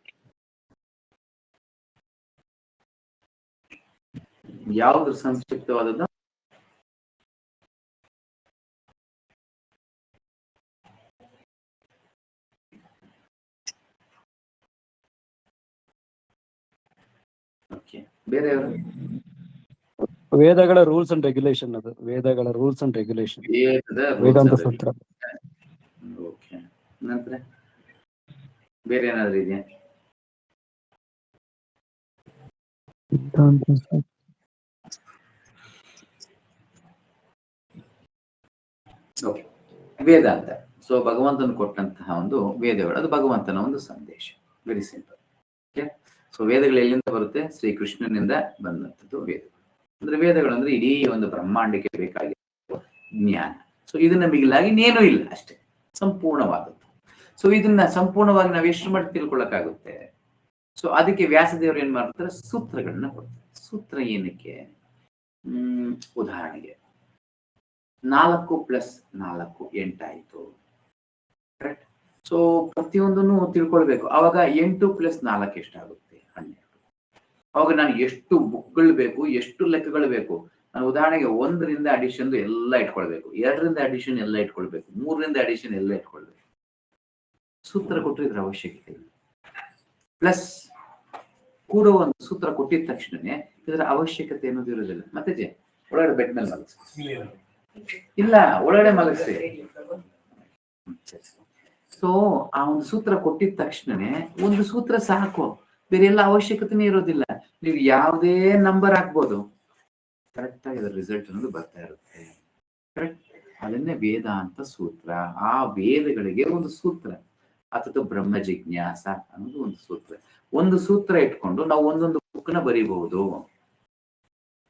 ಯಾವ್ದು ಸಂಕ್ಷಿಪ್ತವಾದದ್ದು? ಓಕೆ. ಬೇರೆಯವರು ವೇದಗಳ ರೂಲ್ಸ್ ಅಂಡ್ ರೆಗ್ಯುಲೇಷನ್, ಅದು ವೇದಗಳ ರೂಲ್ಸ್ ಅಂಡ್ ರೆಗ್ಯುಲೇಷನ್, ವೇದಾಂತ ಸೂತ್ರ. ಓಕೆ, ನಂತರ ಬೇರೆ ಏನಾದ್ರು ಇದೆಯಾ? ಓಕೆ, ವೇದಾಂತ. ಸೊ ಭಗವಂತನ ಕೊಟ್ಟಂತಹ ಒಂದು ವೇದಗಳು, ಅದು ಭಗವಂತನ ಒಂದು ಸಂದೇಶ. Very simple. ಓಕೆ, ಸೊ ವೇದಗಳು ಎಲ್ಲಿಂದ ಬರುತ್ತೆ? ಶ್ರೀಕೃಷ್ಣನಿಂದ ಬಂದಂಥದ್ದು ವೇದಗಳು. ಅಂದ್ರೆ ವೇದಗಳು ಅಂದ್ರೆ ಇಡೀ ಒಂದು ಬ್ರಹ್ಮಾಂಡಕ್ಕೆ ಬೇಕಾಗಿರುವ ಜ್ಞಾನ. ಸೊ ಇದನ್ನ ಮಿಗಿಲಾಗಿ ಇನ್ನೇನೂ ಇಲ್ಲ, ಅಷ್ಟೇ, ಸಂಪೂರ್ಣವಾದದ್ದು. ಸೊ ಇದನ್ನ ಸಂಪೂರ್ಣವಾಗಿ ನಾವು ಎಷ್ಟು ಮಟ್ಟಿಗೆ ತಿಳ್ಕೊಳ್ಳೋಕ್ಕಾಗುತ್ತೆ? ಸೊ ಅದಕ್ಕೆ ವ್ಯಾಸದೇವರು ಏನ್ ಮಾಡ್ತಾರೆ? ಸೂತ್ರಗಳನ್ನ ಕೊಡ್ತಾರೆ. ಸೂತ್ರ ಏನಕ್ಕೆ? ಉದಾಹರಣೆಗೆ 4 + 4 8 ಆಯ್ತು, ಕರೆಕ್ಟ್? ಸೊ ಪ್ರತಿಯೊಂದನ್ನು ತಿಳ್ಕೊಳ್ಬೇಕು. ಅವಾಗ 8 + 4 ಎಷ್ಟಾಗುತ್ತೆ? 12. ಅವಾಗ ನಾನು ಎಷ್ಟು ಬುಕ್ಗಳು ಬೇಕು, ಎಷ್ಟು ಲೆಕ್ಕಗಳು ಬೇಕು? ನಾನು ಉದಾಹರಣೆಗೆ 1ರಿಂದ ಅಡಿಷನ್ ಎಲ್ಲ ಇಟ್ಕೊಳ್ಬೇಕು, 2ರಿಂದ ಅಡಿಷನ್ ಎಲ್ಲ ಇಟ್ಕೊಳ್ಬೇಕು, 3ರಿಂದ ಅಡಿಷನ್ ಎಲ್ಲ ಇಟ್ಕೊಳ್ಬೇಕು. ಸೂತ್ರ ಕೊಟ್ಟರೆ ಇದ್ರ ಅವಶ್ಯಕತೆ ಇಲ್ಲ. ಪ್ಲಸ್ ಕೂಡೋ ಒಂದು ಸೂತ್ರ ಕೊಟ್ಟಿದ ತಕ್ಷಣನೇ ಇದರ ಅವಶ್ಯಕತೆ ಅನ್ನೋದು ಇರೋದಿಲ್ಲ. ಮತ್ತೆ ಒಳಗಡೆ ಬೆಡ್ ಮೇಲೆ ಮಲಗಿಸಿ, ಇಲ್ಲ ಒಳಗಡೆ ಮಲಗಿಸಿ. ಸೊ ಆ ಒಂದು ಸೂತ್ರ ಕೊಟ್ಟಿದ ತಕ್ಷಣನೇ ಒಂದು ಸೂತ್ರ ಸಾಕು, ಬೇರೆ ಎಲ್ಲ ಅವಶ್ಯಕತೆನೇ ಇರೋದಿಲ್ಲ. ನೀವು ಯಾವುದೇ ನಂಬರ್ ಹಾಕ್ಬೋದು, ಕರೆಕ್ಟ್ ಆಗಿ ಅದರ ರಿಸಲ್ಟ್ ಅನ್ನೋದು ಬರ್ತಾ ಇರುತ್ತೆ. ಕರೆಕ್ಟ್, ಅದನ್ನೇ ವೇದಾಂತ ಸೂತ್ರ. ಆ ವೇದಗಳಿಗೆ ಒಂದು ಸೂತ್ರ, ಅಥವಾ ಬ್ರಹ್ಮ ಜಿಜ್ಞಾಸ ಅನ್ನೋದು ಒಂದು ಸೂತ್ರ. ಒಂದು ಸೂತ್ರ ಇಟ್ಕೊಂಡು ನಾವು ಒಂದೊಂದು ಬುಕ್ನ ಬರೀಬಹುದು.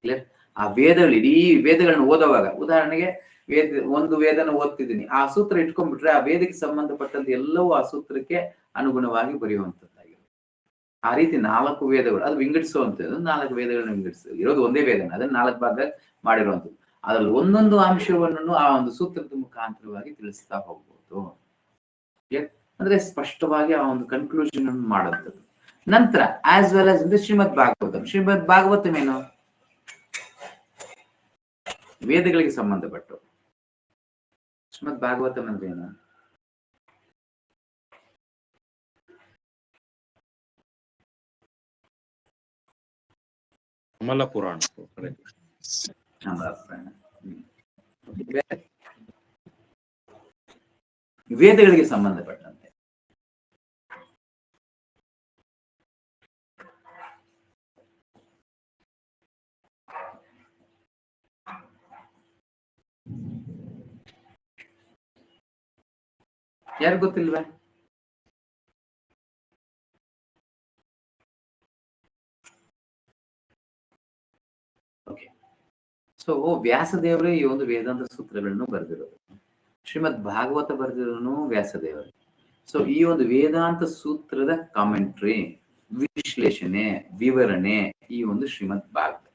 ಕ್ಲಿಯರ್? ಆ ವೇದಗಳು, ಇಡೀ ವೇದಗಳನ್ನ ಓದುವಾಗ, ಉದಾಹರಣೆಗೆ ಒಂದು ವೇದನ ಓದ್ತಿದ್ದೀನಿ, ಆ ಸೂತ್ರ ಇಟ್ಕೊಂಡ್ಬಿಟ್ರೆ ಆ ವೇದಕ್ಕೆ ಸಂಬಂಧಪಟ್ಟಂತೆ ಎಲ್ಲವೂ ಆ ಸೂತ್ರಕ್ಕೆ ಅನುಗುಣವಾಗಿ ಬರೆಯುವಂಥದ್ದಾಗಿರುತ್ತೆ. ಆ ರೀತಿ 4 ವೇದಗಳು, ಅದು ವಿಂಗಡಿಸುವಂಥದ್ದು. 4 ವೇದಗಳನ್ನ ಇರೋದು ಒಂದೇ ವೇದನ, ಅದನ್ನ 4 ಭಾಗ ಮಾಡಿರುವಂಥದ್ದು. ಅದ್ರಲ್ಲಿ ಒಂದೊಂದು ಅಂಶವನ್ನು ಆ ಒಂದು ಸೂತ್ರದ ಮುಖಾಂತರವಾಗಿ ತಿಳಿಸ್ತಾ ಹೋಗ್ಬೋದು. ಅಂದ್ರೆ ಸ್ಪಷ್ಟವಾಗಿ ಆ ಒಂದು ಕನ್ಕ್ಲೂಷನ್ ಅನ್ನು ಮಾಡುವಂಥದ್ದು. ನಂತರ ಆಸ್ ವೆಲ್ ಆಸ್ ಶ್ರೀಮದ್ ಭಾಗವತಂ. ಶ್ರೀಮದ್ ಭಾಗವತಂ ಏನು? ವೇದಗಳಿಗೆ ಸಂಬಂಧಪಟ್ಟು. ಶ್ರೀಮದ್ ಭಾಗವತಂ ಅಂದ್ರೆ ಏನು? ಕಮಲ ಪುರಾಣ. ವೇದಗಳಿಗೆ ಸಂಬಂಧಪಟ್ಟಂತೆ. ಯಾರು ಗೊತ್ತಿಲ್ವಾ? ಓಕೆ, ಸೊ ವ್ಯಾಸದೇವರೇ ಈ ಒಂದು ವೇದಾಂತ ಸೂತ್ರಗಳನ್ನು ಬರೆದಿರೋದು. ಶ್ರೀಮದ್ ಭಾಗವತ ಬರೆದಿರೋನು ವ್ಯಾಸದೇವರು. ಸೊ ಈ ಒಂದು ವೇದಾಂತ ಸೂತ್ರದ ಕಾಮೆಂಟ್ರಿ, ವಿಶ್ಲೇಷಣೆ, ವಿವರಣೆ ಈ ಒಂದು ಶ್ರೀಮದ್ ಭಾಗವತ.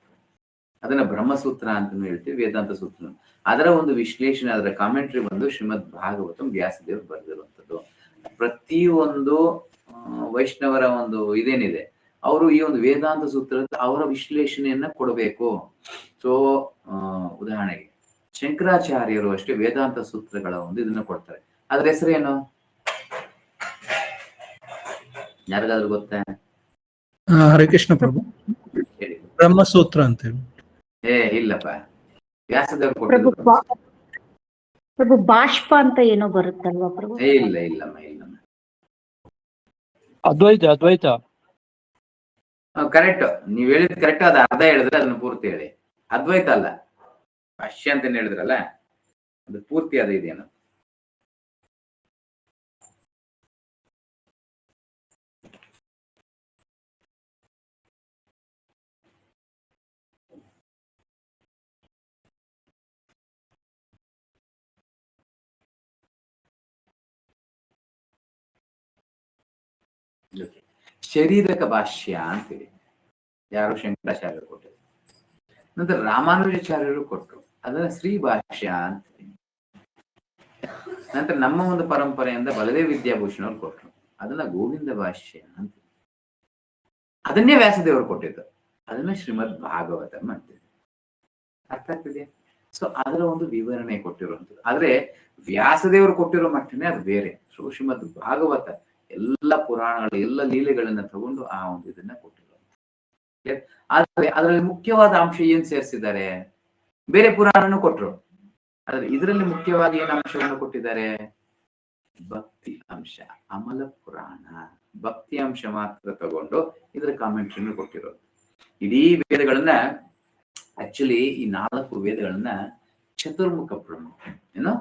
ಅದನ್ನ ಬ್ರಹ್ಮಸೂತ್ರ ಅಂತ ಹೇಳ್ತೀವಿ, ವೇದಾಂತ ಸೂತ್ರ. ಅದರ ಒಂದು ವಿಶ್ಲೇಷಣೆ, ಅದರ ಕಾಮೆಂಟ್ರಿ ಬಂದು ಶ್ರೀಮದ್ ಭಾಗವತಂ ವ್ಯಾಸದೇವರು ಬರೆದಿರುವಂಥದ್ದು. ಪ್ರತಿಯೊಂದು ವೈಷ್ಣವರ ಒಂದು ಇದೇನಿದೆ, ಅವರು ಈ ಒಂದು ವೇದಾಂತ ಸೂತ್ರದ ಅವರ ವಿಶ್ಲೇಷಣೆಯನ್ನ ಕೊಡಬೇಕು. ಸೊ ಉದಾಹರಣೆಗೆ ಶಂಕರಾಚಾರ್ಯರು ಅಷ್ಟೇ ವೇದಾಂತ ಸೂತ್ರಗಳ ಒಂದು ಇದನ್ನ ಕೊಡ್ತಾರೆ. ಅದ್ರ ಹೆಸರೇನು? ಯಾರಿಗಾದ್ರೂ ಗೊತ್ತಾ? ಹರೇ ಕೃಷ್ಣ ಪ್ರಭು, ಬ್ರಹ್ಮಸೂತ್ರ ಅಂತ ಹೇಳಿ. ಇಲ್ಲಪ್ಪ, ವ್ಯಾಸದೇವರು ಪ್ರಭು ಕೊಟ್ಟಿದ್ರು. ಪ್ರಭು ಬಾಷ್ಪ ಅಂತ ಏನೋ ಬರುತ್ತಲ್ವಾ ಪ್ರಭು? ಇಲ್ಲಮ್ಮ. ಅದ್ವೈತ. ಕರೆಕ್ಟ್, ನೀವ್ ಹೇಳಿದ್ ಕರೆಕ್ಟ್. ಅದು ಅರ್ಧ ಹೇಳಿದ್ರೆ ಅದನ್ನ ಪೂರ್ತಿ ಹೇಳಿ. ಅದ್ವೈತ ಅಲ್ಲ, ಭಾಷ್ಯ ಅಂತ ಹೇಳಿದ್ರಲ್ಲ, ಅದು ಪೂರ್ತಿ ಅದು ಇದೇನು? ಶರೀರಕ ಭಾಷ್ಯ ಅಂತೇಳಿ ಯಾರು ಶಂಕರಾಚಾರ್ಯರು ಕೊಟ್ಟರು. ನಂತರ ರಾಮಾನುಜಾಚಾರ್ಯರು ಕೊಟ್ಟರು, ಅದನ್ನ ಶ್ರೀ ಭಾಷ್ಯ ಅಂತ. ನಂತರ ನಮ್ಮ ಒಂದು ಪರಂಪರೆಯಿಂದ ಬಲದೇವ್ ವಿದ್ಯಾಭೂಷಣ ಅವ್ರು ಕೊಟ್ಟರು, ಅದನ್ನ ಗೋವಿಂದ ಭಾಷ್ಯ ಅಂತ. ಅದನ್ನೇ ವ್ಯಾಸದೇವರು ಕೊಟ್ಟಿದ್ದು, ಅದನ್ನ ಶ್ರೀಮದ್ ಭಾಗವತಂ ಅಂತಿದೆ. ಅರ್ಥ ಆಗ್ತಿದೆ? ಸೊ ಅದರ ಒಂದು ವಿವರಣೆ ಕೊಟ್ಟಿರುವಂಥದ್ದು. ಆದ್ರೆ ವ್ಯಾಸದೇವರು ಕೊಟ್ಟಿರೋ ಮಟ್ಟನೇ ಅದು ಬೇರೆ. ಸೊ ಶ್ರೀಮದ್ ಭಾಗವತ ಎಲ್ಲ ಪುರಾಣಗಳು, ಎಲ್ಲ ಲೀಲೆಗಳನ್ನ ತಗೊಂಡು ಆ ಒಂದು ಇದನ್ನ ಕೊಟ್ಟಿರೋ ಆದ್ರೆ ಅದರಲ್ಲಿ ಮುಖ್ಯವಾದ ಅಂಶ ಏನ್ ಸೇರಿಸಿದ್ದಾರೆ? ಬೇರೆ ಪುರಾಣನು ಕೊಟ್ರು, ಆದ್ರೆ ಇದರಲ್ಲಿ ಮುಖ್ಯವಾಗಿ ಏನ್ ಅಂಶವನ್ನು ಕೊಟ್ಟಿದ್ದಾರೆ? ಭಕ್ತಿ ಅಂಶ. ಅಮಲ ಪುರಾಣ ಭಕ್ತಿ ಅಂಶ ಮಾತ್ರ ತಗೊಂಡು ಇದರ ಕಾಮೆಂಟ್ರಿಯನ್ನು ಕೊಟ್ಟಿರೋದು. ಇಡೀ ವೇದಗಳನ್ನ ಆಕ್ಚುಲಿ ಈ 4 ವೇದಗಳನ್ನ ಚತುರ್ಮುಖ ಬ್ರಹ್ಮ, ಏನು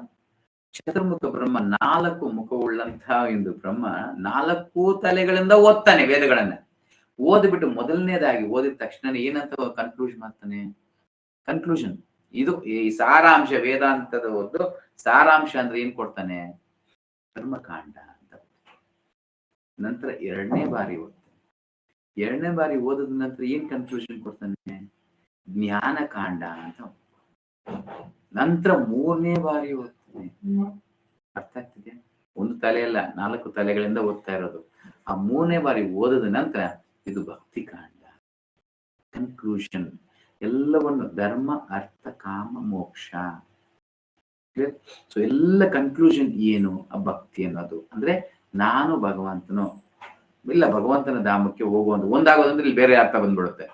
ಚತುರ್ಮುಖ ಬ್ರಹ್ಮ, 4 ಮುಖವುಳ್ಳಂತಹ ಒಂದು ಬ್ರಹ್ಮ 4 ತಲೆಗಳಿಂದ ಓದ್ತಾನೆ ವೇದಗಳನ್ನ. ಓದ್ಬಿಟ್ಟು ಮೊದಲನೇದಾಗಿ ಓದಿದ ತಕ್ಷಣ ಏನಂತ ಕನ್ಕ್ಲೂಷನ್ ಮಾಡ್ತಾನೆ? ಕನ್ಕ್ಲೂಷನ್ ಇದು ಈ ಸಾರಾಂಶ, ವೇದಾಂತದ ಒಂದು ಸಾರಾಂಶ ಅಂದ್ರೆ ಏನ್ ಕೊಡ್ತಾನೆ? ಕರ್ಮಕಾಂಡ ಅಂತ. ನಂತರ 2ನೇ ಬಾರಿ ಓದ್ತಾನೆ. 2ನೇ ಬಾರಿ ಓದಿದ ನಂತರ ಏನ್ ಕನ್ಕ್ಲೂಷನ್ ಕೊಡ್ತಾನೆ? ಜ್ಞಾನ ಕಾಂಡ ಅಂತ. ನಂತರ 3ನೇ ಬಾರಿ ಓದ್ತಾನೆ. ಅರ್ಥ ಆಗ್ತಿದೆ? ಒಂದು ತಲೆ ಅಲ್ಲ, 4 ತಲೆಗಳಿಂದ ಓದ್ತಾ ಇರೋದು. ಆ 3ನೇ ಬಾರಿ ಓದಿದ ನಂತರ ಇದು ಭಕ್ತಿ ಕಾಂಡ. ಕನ್ಕ್ಲೂಷನ್ ಎಲ್ಲವನ್ನು ಧರ್ಮ, ಅರ್ಥ, ಕಾಮ, ಮೋಕ್ಷ. ಸೊ ಎಲ್ಲ ಕನ್ಕ್ಲೂಷನ್ ಏನು? ಆ ಭಕ್ತಿ ಅನ್ನೋದು ಅಂದ್ರೆ ನಾನು ಭಗವಂತನು ಇಲ್ಲ, ಭಗವಂತನ ಧಾಮಕ್ಕೆ ಹೋಗುವಂತ ಒಂದಾಗೋದಂದ್ರೆ ಇಲ್ಲಿ ಬೇರೆ ಅರ್ಥ ಬಂದ್ಬಿಡುತ್ತೆ.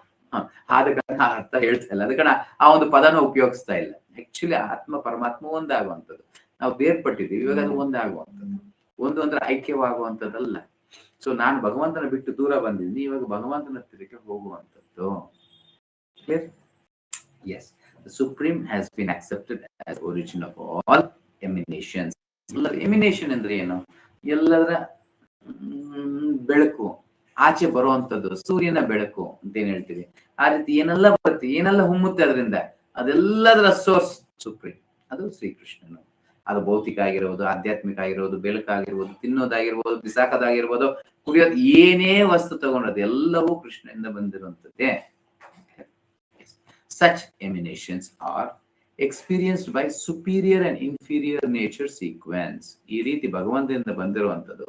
ಆದ ಕಾರಣ ಆ ಅರ್ಥ ಹೇಳ್ತಾ ಇಲ್ಲ, ಅದ ಕಾರಣ ಆ ಒಂದು ಪದನ ಉಪಯೋಗಿಸ್ತಾ ಇಲ್ಲ. ಆಕ್ಚುಲಿ ಆತ್ಮ ಪರಮಾತ್ಮ ಒಂದಾಗುವಂಥದ್ದು, ನಾವು ಬೇರ್ಪಟ್ಟಿದ್ದೀವಿ, ಇವಾಗ ಅದು ಒಂದಾಗುವಂಥದ್ದು. ಒಂದು ಅಂದ್ರೆ ಐಕ್ಯವಾಗುವಂಥದ್ದಲ್ಲ. ಸೊ ನಾನು ಭಗವಂತನ ಬಿಟ್ಟು ದೂರ ಬಂದಿದ್ದೀನಿ, ಇವಾಗ ಭಗವಂತನ ಹತ್ತಿರಕ್ಕೆ ಹೋಗುವಂಥದ್ದು. Clear? Yes. The Supreme has been accepted as origin of all emanations. Emanation ಅಂದ್ರೆ ಏನು? ಎಲ್ಲದರ ಬೆಳಕು, ಆಚೆ ಬರುವಂತದ್ದು, ಸೂರ್ಯನ ಬೆಳಕು ಅಂತ ಏನ್ ಹೇಳ್ತೀವಿ. ಆ ರೀತಿ ಏನೆಲ್ಲ ಬರುತ್ತೆ, ಏನೆಲ್ಲ ಹುಮ್ಮುತ್ತೆ ಅದರಿಂದ, ಅದೆಲ್ಲದರ ಸೋರ್ಸ್ ಸುಪ್ರೀಂ, ಅದು ಶ್ರೀಕೃಷ್ಣನು. ಅದು ಭೌತಿಕ ಆಗಿರ್ಬೋದು, ಆಧ್ಯಾತ್ಮಿಕ ಆಗಿರ್ಬೋದು, ಬೆಳಕಾಗಿರ್ಬೋದು, ತಿನ್ನೋದಾಗಿರ್ಬೋದು, ಬಿಸಾಕೋದಾಗಿರ್ಬೋದು, ಕುಡಿಯೋದು, ಏನೇ ವಸ್ತು ತಗೊಂಡದ್ದು ಎಲ್ಲವೂ ಕೃಷ್ಣನಿಂದ ಬಂದಿರುವಂತದ್ದೇ. Such emanations are experienced by superior and inferior nature sequence. ಈ ರೀತಿ ಭಗವಂತನಿಂದ ಬಂದಿರುವಂತದ್ದು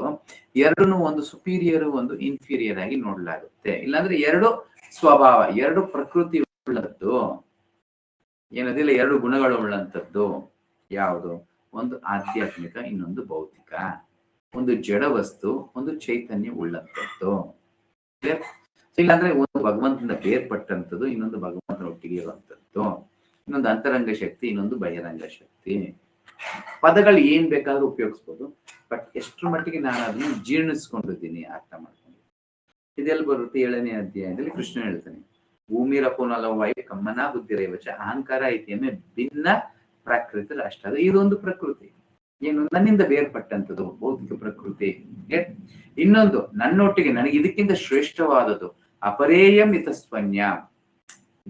ಎರಡೂ ಒಂದು ಸುಪೀರಿಯರ್, ಒಂದು ಇನ್ಫೀರಿಯರ್ ಆಗಿ ನೋಡಲಾಗುತ್ತೆ. ಇಲ್ಲಾಂದ್ರೆ 2 ಸ್ವಭಾವ, 2 ಪ್ರಕೃತಿ ಉಳ್ಳದ್ದು ಏನದಿಲ್ಲ, 2 ಗುಣಗಳು ಉಳ್ಳಂತದ್ದು. ಯಾವುದು? ಒಂದು ಆಧ್ಯಾತ್ಮಿಕ, ಇನ್ನೊಂದು ಭೌತಿಕ. ಒಂದು ಜಡ ವಸ್ತು, ಒಂದು ಚೈತನ್ಯ ಉಳ್ಳಂತದ್ದು. ಇಲ್ಲಾಂದ್ರೆ ಒಂದು ಭಗವಂತನ ಬೇರ್ಪಟ್ಟಂಥದ್ದು, ಇನ್ನೊಂದು ಭಗವಂತನ ಒಟ್ಟಿಗೆ ಇರುವಂತದ್ದು. ಇನ್ನೊಂದು ಅಂತರಂಗ ಶಕ್ತಿ, ಇನ್ನೊಂದು ಬಹಿರಂಗ ಶಕ್ತಿ. ಪದಗಳು ಏನ್ ಬೇಕಾದ್ರೂ ಉಪಯೋಗಿಸ್ಬೋದು, ಬಟ್ ಎಷ್ಟರ ಮಟ್ಟಿಗೆ ನಾನು ಅದನ್ನ ಜೀರ್ಣಿಸ್ಕೊಂಡಿದ್ದೀನಿ, ಅರ್ಥ ಮಾಡ್ಕೊಂಡಿದ್ದೀನಿ. ಇದೆಲ್ಲ ಬರುತ್ತೆ 7ನೇ ಅಧ್ಯಾಯದಲ್ಲಿ ಕೃಷ್ಣ ಹೇಳ್ತಾನೆ, ಭೂಮಿರಪೋನಲವಾಯು ಕಮ್ಮನ ಬುದ್ಧಿರೇವಚ ಅಹಂಕಾರ ಐತಿಯಮೆ ಭಿನ್ನ ಪ್ರಾಕೃತ ಅಷ್ಟ. ಇದೊಂದು ಪ್ರಕೃತಿ, ಏನು ನನ್ನಿಂದ ಬೇರ್ಪಟ್ಟಂಥದ್ದು ಭೌತಿಕ ಪ್ರಕೃತಿ. ಇನ್ನೊಂದು ನನ್ನೊಟ್ಟಿಗೆ, ನನಗೆ ಇದಕ್ಕಿಂತ ಶ್ರೇಷ್ಠವಾದದ್ದು ಅಪರೇಯಂ ಇತಸ್ವನ್ಯ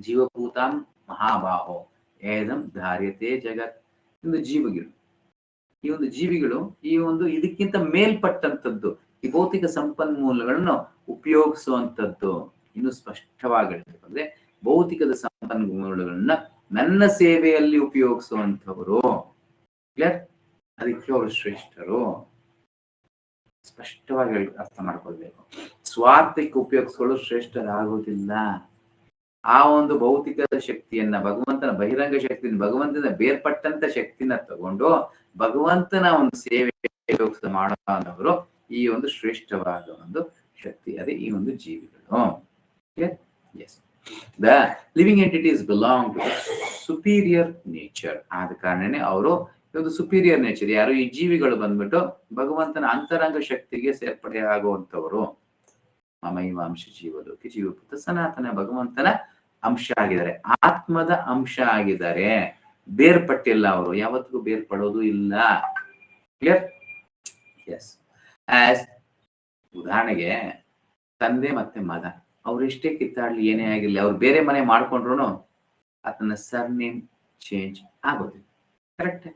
ಜೀವಭೂತಾಂ ಮಹಾಬಾಹೋ ಏದಂ ಧಾರ್ಯತೆ ಜಗತ್. ಒಂದು ಜೀವಿಗಳು, ಈ ಒಂದು ಜೀವಿಗಳು ಈ ಒಂದು ಇದಕ್ಕಿಂತ ಮೇಲ್ಪಟ್ಟಂಥದ್ದು, ಈ ಭೌತಿಕ ಸಂಪನ್ಮೂಲಗಳನ್ನು ಉಪಯೋಗಿಸುವಂಥದ್ದು. ಇನ್ನು ಸ್ಪಷ್ಟವಾಗಿ ಹೇಳ್ಬೇಕಂದ್ರೆ ಭೌತಿಕದ ಸಂಪನ್ಮೂಲಗಳನ್ನ ನನ್ನ ಸೇವೆಯಲ್ಲಿ ಉಪಯೋಗಿಸುವಂಥವರು. ಕ್ಲಿಯರ್? ಅದಕ್ಕೆ ಅವರು ಶ್ರೇಷ್ಠರು. ಸ್ಪಷ್ಟವಾಗಿ ಅರ್ಥ ಮಾಡ್ಕೊಳ್ಬೇಕು. ಸ್ವಾರ್ಥಕ್ಕೆ ಉಪಯೋಗಿಸ್ಕೊಳ್ಳೋ ಶ್ರೇಷ್ಠರಾಗೋದಿಲ್ಲ. ಆ ಒಂದು ಭೌತಿಕದ ಶಕ್ತಿಯನ್ನ, ಭಗವಂತನ ಬಹಿರಂಗ ಶಕ್ತಿನ, ಭಗವಂತನ ಬೇರ್ಪಟ್ಟಂತ ಶಕ್ತಿನ ತಗೊಂಡು ಭಗವಂತನ ಒಂದು ಸೇವೆ ಮಾಡೋರು ಈ ಒಂದು ಶ್ರೇಷ್ಠವಾದ ಒಂದು ಶಕ್ತಿ, ಅದೇ ಈ ಒಂದು ಜೀವಿಗಳು. Yes, the living entities belong to superior nature. ಆದ ಕಾರಣನೇ ಅವರು ಒಂದು ಸುಪೀರಿಯರ್ ನೇಚರ್. ಯಾರು? ಈ ಜೀವಿಗಳು ಬಂದ್ಬಿಟ್ಟು ಭಗವಂತನ ಅಂತರಂಗ ಶಕ್ತಿಗೆ ಸೇರ್ಪಡೆ ಆಗುವಂತವರು. ಮಮೈವಾಂಶ ಜೀವಲೋಕಿ ಜೀವಪುತ್ರ ಸನಾತನ, ಭಗವಂತನ ಅಂಶ ಆಗಿದ್ದಾರೆ, ಆತ್ಮದ ಅಂಶ ಆಗಿದ್ದಾರೆ. ಬೇರ್ಪಟ್ಟಿಲ್ಲ, ಅವರು ಯಾವತ್ತಿಗೂ ಬೇರ್ಪಡೋದು ಇಲ್ಲ. ಕ್ಲಿಯರ್? ಎಸ್. ಆಸ್ ಉದಾಹರಣೆಗೆ ತಂದೆ ಮತ್ತೆ ಮಗ, ಅವ್ರೆಷ್ಟೇ ಕಿತ್ತಾಡ್ಲಿ, ಏನೇ ಆಗಿರ್ಲಿ, ಅವ್ರು ಬೇರೆ ಮನೆ ಮಾಡ್ಕೊಂಡ್ರು ಆತನ ಸರ್ನೇಮ್ ಚೇಂಜ್ ಆಗೋದಿಲ್ಲ. ಕರೆಕ್ಟ್?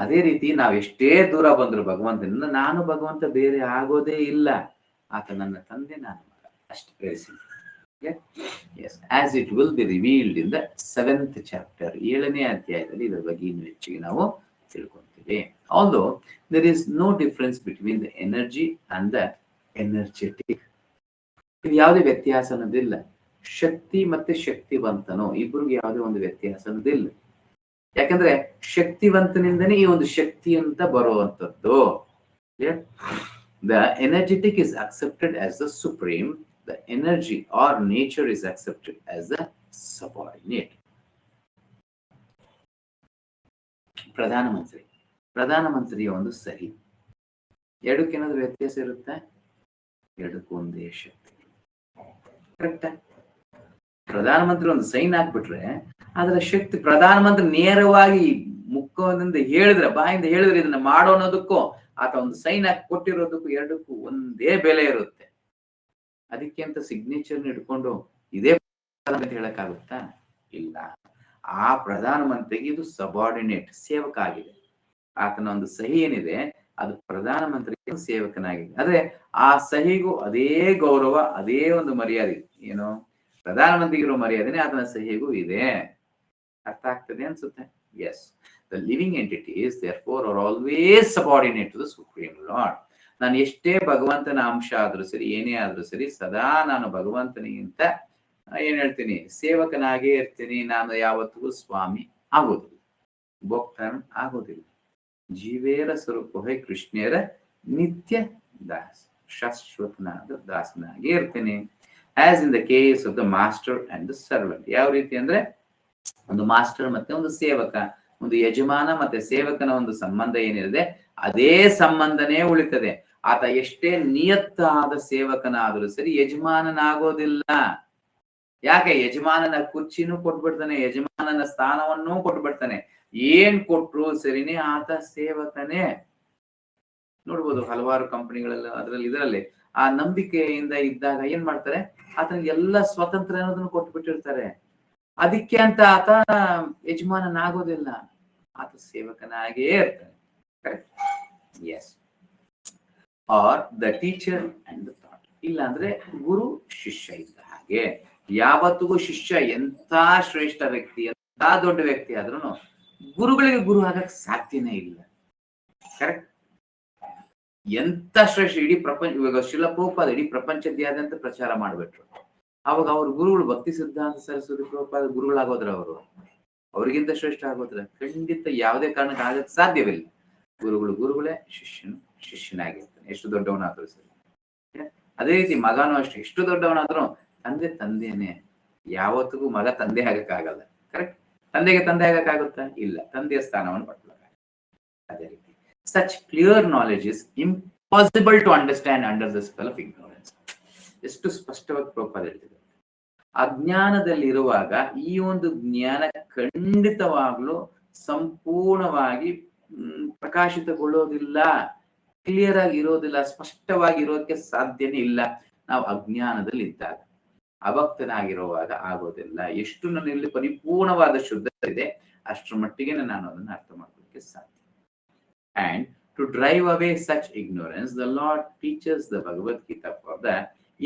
ಅದೇ ರೀತಿ ನಾವೆಷ್ಟೇ ದೂರ ಬಂದ್ರು ಭಗವಂತನಿಂದ, ನಾನು ಭಗವಂತ ಬೇರೆ ಆಗೋದೇ ಇಲ್ಲ. ಆತ ನನ್ನ ತಂದೆ, ನಾನು ಮಗ, ಅಷ್ಟೇ. Very simple. Yes, as it will be revealed in the 7th chapter. 7ನೇ ಅಧ್ಯಾಯದಲ್ಲಿ ಇದರ ಬಗ್ಗೆ ಇನ್ನು ಹೆಚ್ಚಿಗೆ ನಾವು ತಿಳ್ಕೊಂತೀವಿ. Although there is no difference between the energy and the energetic. ಇದು ಯಾವುದೇ ವ್ಯತ್ಯಾಸ ಅನ್ನೋದಿಲ್ಲ. ಶಕ್ತಿ ಮತ್ತೆ ಶಕ್ತಿವಂತನು ಇಬ್ಬರಿಗೂ ಯಾವುದೇ ಒಂದು ವ್ಯತ್ಯಾಸ ಅನ್ನೋದಿಲ್ಲ. ಯಾಕಂದ್ರೆ ಶಕ್ತಿವಂತನಿಂದನೇ ಈ ಒಂದು ಶಕ್ತಿ ಅಂತ ಬರುವಂತದ್ದು. The energetic is accepted as the supreme. the energy or nature is accepted as a subordinate. ಪ್ರಧಾನಮಂತ್ರಿಯ ಒಂದು ಸಹಿ ಎರಡಕ್ಕೇನಾದ್ರೂ ವ್ಯತ್ಯಾಸ ಇರುತ್ತೆ? ಎರಡಕ್ಕೂ ಒಂದೇ ಶಕ್ತಿ. ಕರೆಕ್ಟಾ? ಪ್ರಧಾನಮಂತ್ರಿ ಒಂದು ಸೈನ್ ಹಾಕ್ಬಿಟ್ರೆ ಅದರ ಶಕ್ತಿ ಪ್ರಧಾನಮಂತ್ರಿ ನೇರವಾಗಿ ಮುಖದಿಂದ ಹೇಳಿದ್ರೆ, ಬಾಯಿಂದ ಹೇಳಿದ್ರೆ ಇದನ್ನ ಮಾಡೋ ಅನ್ನೋದಕ್ಕೂ ಆತ ಒಂದು ಸೈನ್ ಹಾಕಿ ಕೊಟ್ಟಿರೋದಕ್ಕೂ ಎರಡಕ್ಕೂ ಒಂದೇ ಬೆಲೆ ಇರುತ್ತೆ. ಅದಕ್ಕೆ ಅಂತ ಸಿಗ್ನೇಚರ್ ಇಟ್ಕೊಂಡು ಇದೇ ಅಂತ ಹೇಳಕ್ಕಾಗುತ್ತಾ? ಇಲ್ಲ. ಆ ಪ್ರಧಾನಮಂತ್ರಿಗೆ ಇದು ಸಬಾರ್ಡಿನೇಟ್, ಸೇವಕ ಆಗಿದೆ. ಆತನ ಒಂದು ಸಹಿ ಏನಿದೆ ಅದು ಪ್ರಧಾನಮಂತ್ರಿಗೆ ಸೇವಕನಾಗಿದೆ. ಆದ್ರೆ ಆ ಸಹಿಗೂ ಅದೇ ಗೌರವ, ಅದೇ ಒಂದು ಮರ್ಯಾದೆ, ಏನು ಪ್ರಧಾನಮಂತ್ರಿಗಿರೋ ಮರ್ಯಾದೆನೆ ಆತನ ಸಹಿಗೂ ಇದೆ. ಅರ್ಥ ಆಗ್ತದೆ ಅನ್ಸುತ್ತೆ? S. The living entities therefore are always subordinate to the Supreme Lord. ನಾನು ಎಷ್ಟೇ ಭಗವಂತನ ಅಂಶ ಆದ್ರೂ ಸರಿ, ಏನೇ ಆದ್ರೂ ಸರಿ, ಸದಾ ನಾನು ಭಗವಂತನಿಗಿಂತ ಏನ್ ಹೇಳ್ತೀನಿ, ಸೇವಕನಾಗೇ ಇರ್ತೀನಿ. ನಾನು ಯಾವತ್ತಿಗೂ ಸ್ವಾಮಿ ಆಗೋದಿಲ್ಲ, ಭೋಕ್ತಾನ ಆಗೋದಿಲ್ಲ. ಜೀವೇರ ಸ್ವರೂಪವೇ ಕೃಷ್ಣೇರ ನಿತ್ಯ ದಾಸ್, ಶಾಶ್ವತನಾದ ದಾಸನಾಗೇ ಇರ್ತೀನಿ. As in the case of the master and the servant. ಯಾವ ರೀತಿ ಅಂದ್ರೆ ಒಂದು ಮಾಸ್ಟರ್ ಮತ್ತೆ ಒಂದು ಸೇವಕ, ಒಂದು ಯಜಮಾನ ಮತ್ತೆ ಸೇವಕನ ಒಂದು ಸಂಬಂಧ ಏನಿದೆ ಅದೇ ಸಂಬಂಧನೇ ಉಳಿತದೆ. ಆತ ಎಷ್ಟೇ ನಿಯತ್ತಾದ ಸೇವಕನಾದರೂ ಸರಿ ಯಜಮಾನನಾಗೋದಿಲ್ಲ. ಯಾಕೆ? ಯಜಮಾನನ ಕುರ್ಚಿನೂ ಕೊಟ್ಬಿಡ್ತಾನೆ, ಯಜಮಾನನ ಸ್ಥಾನವನ್ನೂ ಕೊಟ್ಬಿಡ್ತಾನೆ. ಏನ್ ಕೊಟ್ರು ಸರಿನೇ, ಆತ ಸೇವಕನೇ. ನೋಡ್ಬೋದು ಹಲವಾರು ಕಂಪನಿಗಳೆಲ್ಲ ಅದರಲ್ಲಿ ಇದರಲ್ಲಿ ಆ ನಂಬಿಕೆಯಿಂದ ಇದ್ದಾಗ ಏನ್ ಮಾಡ್ತಾರೆ, ಆತನಿಗೆ ಎಲ್ಲ ಸ್ವತಂತ್ರ ಅನ್ನೋದನ್ನು ಕೊಟ್ಬಿಟ್ಟಿರ್ತಾರೆ. ಅದಕ್ಕೆ ಅಂತ ಆತ ಯಜಮಾನನಾಗೋದಿಲ್ಲ, ಆತ ಸೇವಕನಾಗೇ ಇರ್ತಾನೆ. Correct? Yes. Are the teacher and the thought. ಇಲ್ಲ ಅಂದ್ರೆ ಗುರು ಶಿಷ್ಯ ಇದ್ದ ಹಾಗೆ. ಯಾವತ್ತಿಗೂ ಶಿಷ್ಯ ಎಂತ ಶ್ರೇಷ್ಠ ವ್ಯಕ್ತಿ, ಎಂತ ದೊಡ್ಡ ವ್ಯಕ್ತಿ ಆದ್ರೂ ಗುರುಗಳಿಗೆ ಗುರು ಆಗಕ್ ಸಾಧ್ಯನೇ ಇಲ್ಲ. ಕರೆಕ್ಟ್? ಎಂತ ಶ್ರೇಷ್ಠ ಇಡೀ ಪ್ರಪಂಚ, ಇವಾಗ ಶಿಲ ಪ್ರಭುಪಾದ ಇಡೀ ಪ್ರಪಂಚದಾದ್ಯಂತ ಪ್ರಚಾರ ಮಾಡ್ಬಿಟ್ರು. ಅವಾಗ ಅವ್ರ ಗುರುಗಳು ಭಕ್ತಿ ಸಿದ್ಧಾಂತ ಸರಸ್ವತಿ ಪ್ರಭುಪಾದ ಗುರುಗಳಾಗೋದ್ರ ಅವರು ಅವ್ರಿಗಿಂತ ಶ್ರೇಷ್ಠ ಆಗೋದ್ರ? ಖಂಡಿತ ಯಾವುದೇ ಕಾರಣಕ್ಕೆ ಆಗಕ್ಕೆ ಸಾಧ್ಯವಿಲ್ಲ. ಗುರುಗಳೇ, ಶಿಷ್ಯನು ಶಿಷ್ಯನಾಗಿರ್ತಾನೆ, ಎಷ್ಟು ದೊಡ್ಡವನಾದ್ರೂ ಸರಿ. ಅದೇ ರೀತಿ ಮಗನೂ ಅಷ್ಟೇ, ಎಷ್ಟು ದೊಡ್ಡವನಾದ್ರೂ ತಂದೆನೇ. ಯಾವತ್ತಿಗೂ ಮಗ ತಂದೆ ಆಗಕ್ಕಾಗಲ್ಲ. ಕರೆಕ್ಟ್? ತಂದೆಗೆ ತಂದೆ ಆಗಕ್ಕಾಗುತ್ತಾ? ಇಲ್ಲ, ತಂದೆಯ ಸ್ಥಾನವನ್ನು ಪಡ್ಕೊಳ್ಳ. ಅದೇ ರೀತಿ such clear knowledge is impossible to understand under the spell of ignorance. ಎಷ್ಟು ಸ್ಪಷ್ಟವಾಗಿ ಪ್ರಭುಪಾದ ಹೇಳ್ತಿದ್ದಾರೆ. ಅಜ್ಞಾನದಲ್ಲಿರುವಾಗ ಈ ಒಂದು ಜ್ಞಾನ ಖಂಡಿತವಾಗ್ಲೂ ಸಂಪೂರ್ಣವಾಗಿ ಪ್ರಕಾಶಿತಗೊಳ್ಳೋದಿಲ್ಲ, ಕ್ಲಿಯರ್ ಆಗಿ ಇರೋದಿಲ್ಲ, ಸ್ಪಷ್ಟವಾಗಿ ಇರೋದಕ್ಕೆ ಸಾಧ್ಯನೇ ಇಲ್ಲ. ನಾವು ಅಜ್ಞಾನದಲ್ಲಿ ಇದ್ದಾಗ, ಅಭಕ್ತನಾಗಿರುವಾಗ ಆಗೋದಿಲ್ಲ. ಎಷ್ಟು ನನ್ನಲ್ಲಿ ಪರಿಪೂರ್ಣವಾದ ಶುದ್ಧತೆ ಇದೆ ಅಷ್ಟರ ಮಟ್ಟಿಗೆ ನಾನು ಅದನ್ನು ಅರ್ಥ ಮಾಡ್ಕೊಳ್ಳಿಕ್ಕೆ ಸಾಧ್ಯ. And to drive away such ignorance, the Lord teaches the Bhagavad Gita for the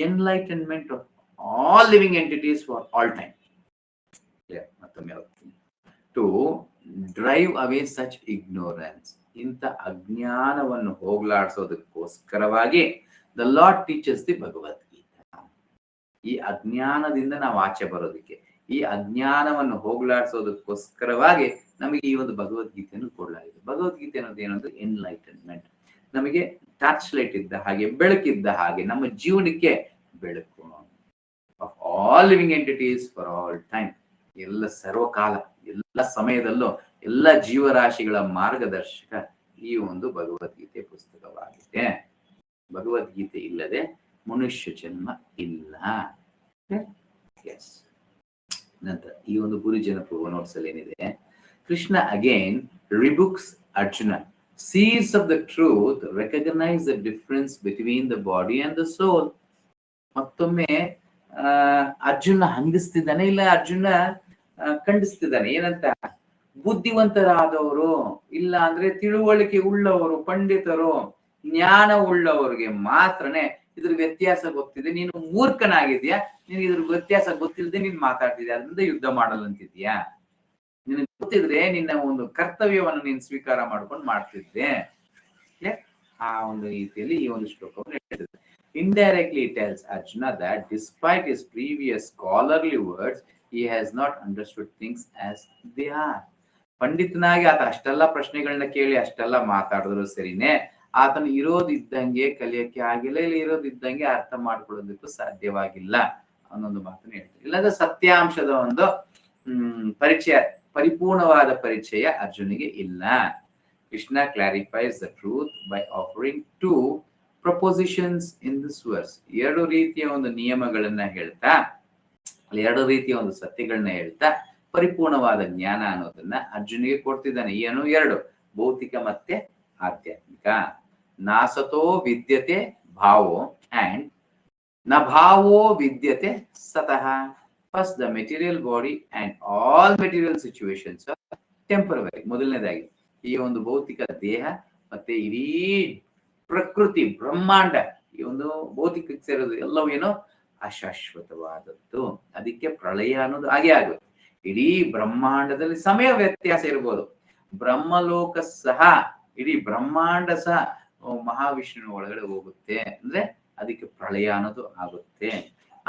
enlightenment of all living entities for all time. To drive away such ignorance, ಇಂಥ ಅಜ್ಞಾನವನ್ನು ಹೋಗಲಾಡಿಸೋದಕ್ಕೋಸ್ಕರವಾಗಿ the Lord teaches the Bhagavad Gita. ಈ ಅಜ್ಞಾನದಿಂದ ನಾವು ಆಚೆ ಬರೋದಕ್ಕೆ, ಈ ಅಜ್ಞಾನವನ್ನು ಹೋಗಲಾಡಿಸೋದಕ್ಕೋಸ್ಕರವಾಗಿ ನಮಗೆ ಈ ಒಂದು ಭಗವದ್ಗೀತೆಯನ್ನು ಕೊಡಲಾಗಿದೆ. ಭಗವದ್ಗೀತೆ ಅನ್ನೋದು ಏನಂದ್ರೆ ಎನ್ಲೈಟನ್ಮೆಂಟ್. ನಮಗೆ ಟಾರ್ಚ್ ಲೈಟ್ ಇದ್ದ ಹಾಗೆ, ಬೆಳಕಿದ್ದ ಹಾಗೆ, ನಮ್ಮ ಜೀವನಕ್ಕೆ ಬೆಳಕು. Of all living entities for all time, ಎಲ್ಲ ಸರ್ವಕಾಲ, ಎಲ್ಲ ಸಮಯದಲ್ಲೂ ಎಲ್ಲ ಜೀವರಾಶಿಗಳ ಮಾರ್ಗದರ್ಶಕ ಈ ಒಂದು ಭಗವದ್ಗೀತೆ ಪುಸ್ತಕವಾಗಿದೆ. ಭಗವದ್ಗೀತೆ ಇಲ್ಲದೆ ಮನುಷ್ಯ ಜನ್ಮ ಇಲ್ಲ. ಎಸ್. ನಂತರ ಈ ಒಂದು ಗುರುಜನ ಪೂರ್ವ ನೋಟ್ಸ್ ಅಲ್ಲಿ ಏನಿದೆ, Krishna again rebukes Arjuna. Seers of the truth recognize the difference between the body and the soul. ಮತ್ತೊಮ್ಮೆ ಅರ್ಜುನ ಹಂಗಿಸ್ತಿದ್ದಾನೆ, ಇಲ್ಲ ಅರ್ಜುನ ಖಂಡಿಸ್ತಿದ್ದಾನೆ. ಏನಂತ? ಬುದ್ಧಿವಂತರಾದವರು, ಇಲ್ಲ ಅಂದ್ರೆ ತಿಳುವಳಿಕೆ ಉಳ್ಳವರು, ಪಂಡಿತರು, ಜ್ಞಾನ ಉಳ್ಳವರಿಗೆ ಮಾತ್ರನೇ ಇದ್ರ ವ್ಯತ್ಯಾಸ ಗೊತ್ತಿದೆ. ನೀನು ಮೂರ್ಖನಾಗಿದ್ಯಾ, ನಿನಗೆ ಇದ್ರ ವ್ಯತ್ಯಾಸ ಗೊತ್ತಿಲ್ಲದೆ ನೀನ್ ಮಾತಾಡ್ತಿದ್ಯಾ, ಅದರಿಂದ ಯುದ್ಧ ಮಾಡಲ್ಲಂತಿದ್ಯಾ? ನಿನಗೆ ಗೊತ್ತಿದ್ರೆ ನಿನ್ನ ಒಂದು ಕರ್ತವ್ಯವನ್ನು ನೀನು ಸ್ವೀಕಾರ ಮಾಡ್ಕೊಂಡು ಮಾಡ್ತಿದ್ದೆ. ಆ ಒಂದು ರೀತಿಯಲ್ಲಿ ಈ ಒಂದು ಶ್ಲೋಕವನ್ನು ಹೇಳ್ತಿದೆ. Indirectly it tells Arjuna that despite his previous scholarly words, he has not understood things as they are. ಪಂಡಿತನಾಗಿ ಆತ ಅಷ್ಟೆಲ್ಲ ಪ್ರಶ್ನೆಗಳನ್ನ ಕೇಳಿ ಅಷ್ಟೆಲ್ಲ ಮಾತಾಡಿದ್ರು ಸರಿನೇ, ಆತನು ಇರೋದಿದ್ದಂಗೆ ಕಲಿಯಕ್ಕೆ ಆಗಿಲ್ಲ, ಇಲ್ಲಿ ಇರೋದಿದ್ದಂಗೆ ಅರ್ಥ ಮಾಡ್ಕೊಳ್ಳೋದಕ್ಕೂ ಸಾಧ್ಯವಾಗಿಲ್ಲ ಅನ್ನೊಂದು ಮಾತನ್ನು ಹೇಳ್ತಾರೆ. ಇಲ್ಲದ ಸತ್ಯಾಂಶದ ಒಂದು ಪರಿಚಯ, ಪರಿಪೂರ್ಣವಾದ ಪರಿಚಯ ಅರ್ಜುನಿಗೆ ಇಲ್ಲ. Krishna clarifies the truth by offering 2 propositions in this verse. 2 ರೀತಿಯ ಒಂದು ನಿಯಮಗಳನ್ನ ಹೇಳ್ತಾ, 2 ರೀತಿಯ ಒಂದು ಸತ್ಯಗಳನ್ನ ಹೇಳ್ತಾ ಪರಿಪೂರ್ಣವಾದ ಜ್ಞಾನ ಅನ್ನೋದನ್ನ ಅರ್ಜುನಿಗೆ ಕೊಡ್ತಿದ್ದಾನೆ. ಏನು? 2, ಭೌತಿಕ ಮತ್ತೆ ಆಧ್ಯಾತ್ಮಿಕ. ನಾಸತೋ ವಿದ್ಯತೆ ಭಾವೋ ಅಂಡ್ ನ ಭಾವೋ ವಿದ್ಯತೆ ಸತಃ. First the material body and all material situations temporary. ಮೊದಲನೇದಾಗಿ ಈ ಒಂದು ಭೌತಿಕ ದೇಹ ಮತ್ತೆ ಇಡೀ ಪ್ರಕೃತಿ ಬ್ರಹ್ಮಾಂಡ, ಈ ಒಂದು ಭೌತಿಕಕ್ಕೆ ಸೇರೋದು ಎಲ್ಲವೂ ಏನೋ ಅಶಾಶ್ವತವಾದದ್ದು. ಅದಕ್ಕೆ ಪ್ರಳಯ ಅನ್ನೋದು ಹಾಗೆ ಆಗುತ್ತೆ. ಇಡೀ ಬ್ರಹ್ಮಾಂಡದಲ್ಲಿ ಸಮಯ ವ್ಯತ್ಯಾಸ ಇರ್ಬೋದು, ಬ್ರಹ್ಮಲೋಕ ಸಹ, ಇಡೀ ಬ್ರಹ್ಮಾಂಡ ಸಹ ಮಹಾವಿಷ್ಣುವಿನ ಒಳಗಡೆ ಹೋಗುತ್ತೆ, ಅಂದ್ರೆ ಅದಕ್ಕೆ ಪ್ರಳಯ ಅನ್ನೋದು ಆಗುತ್ತೆ.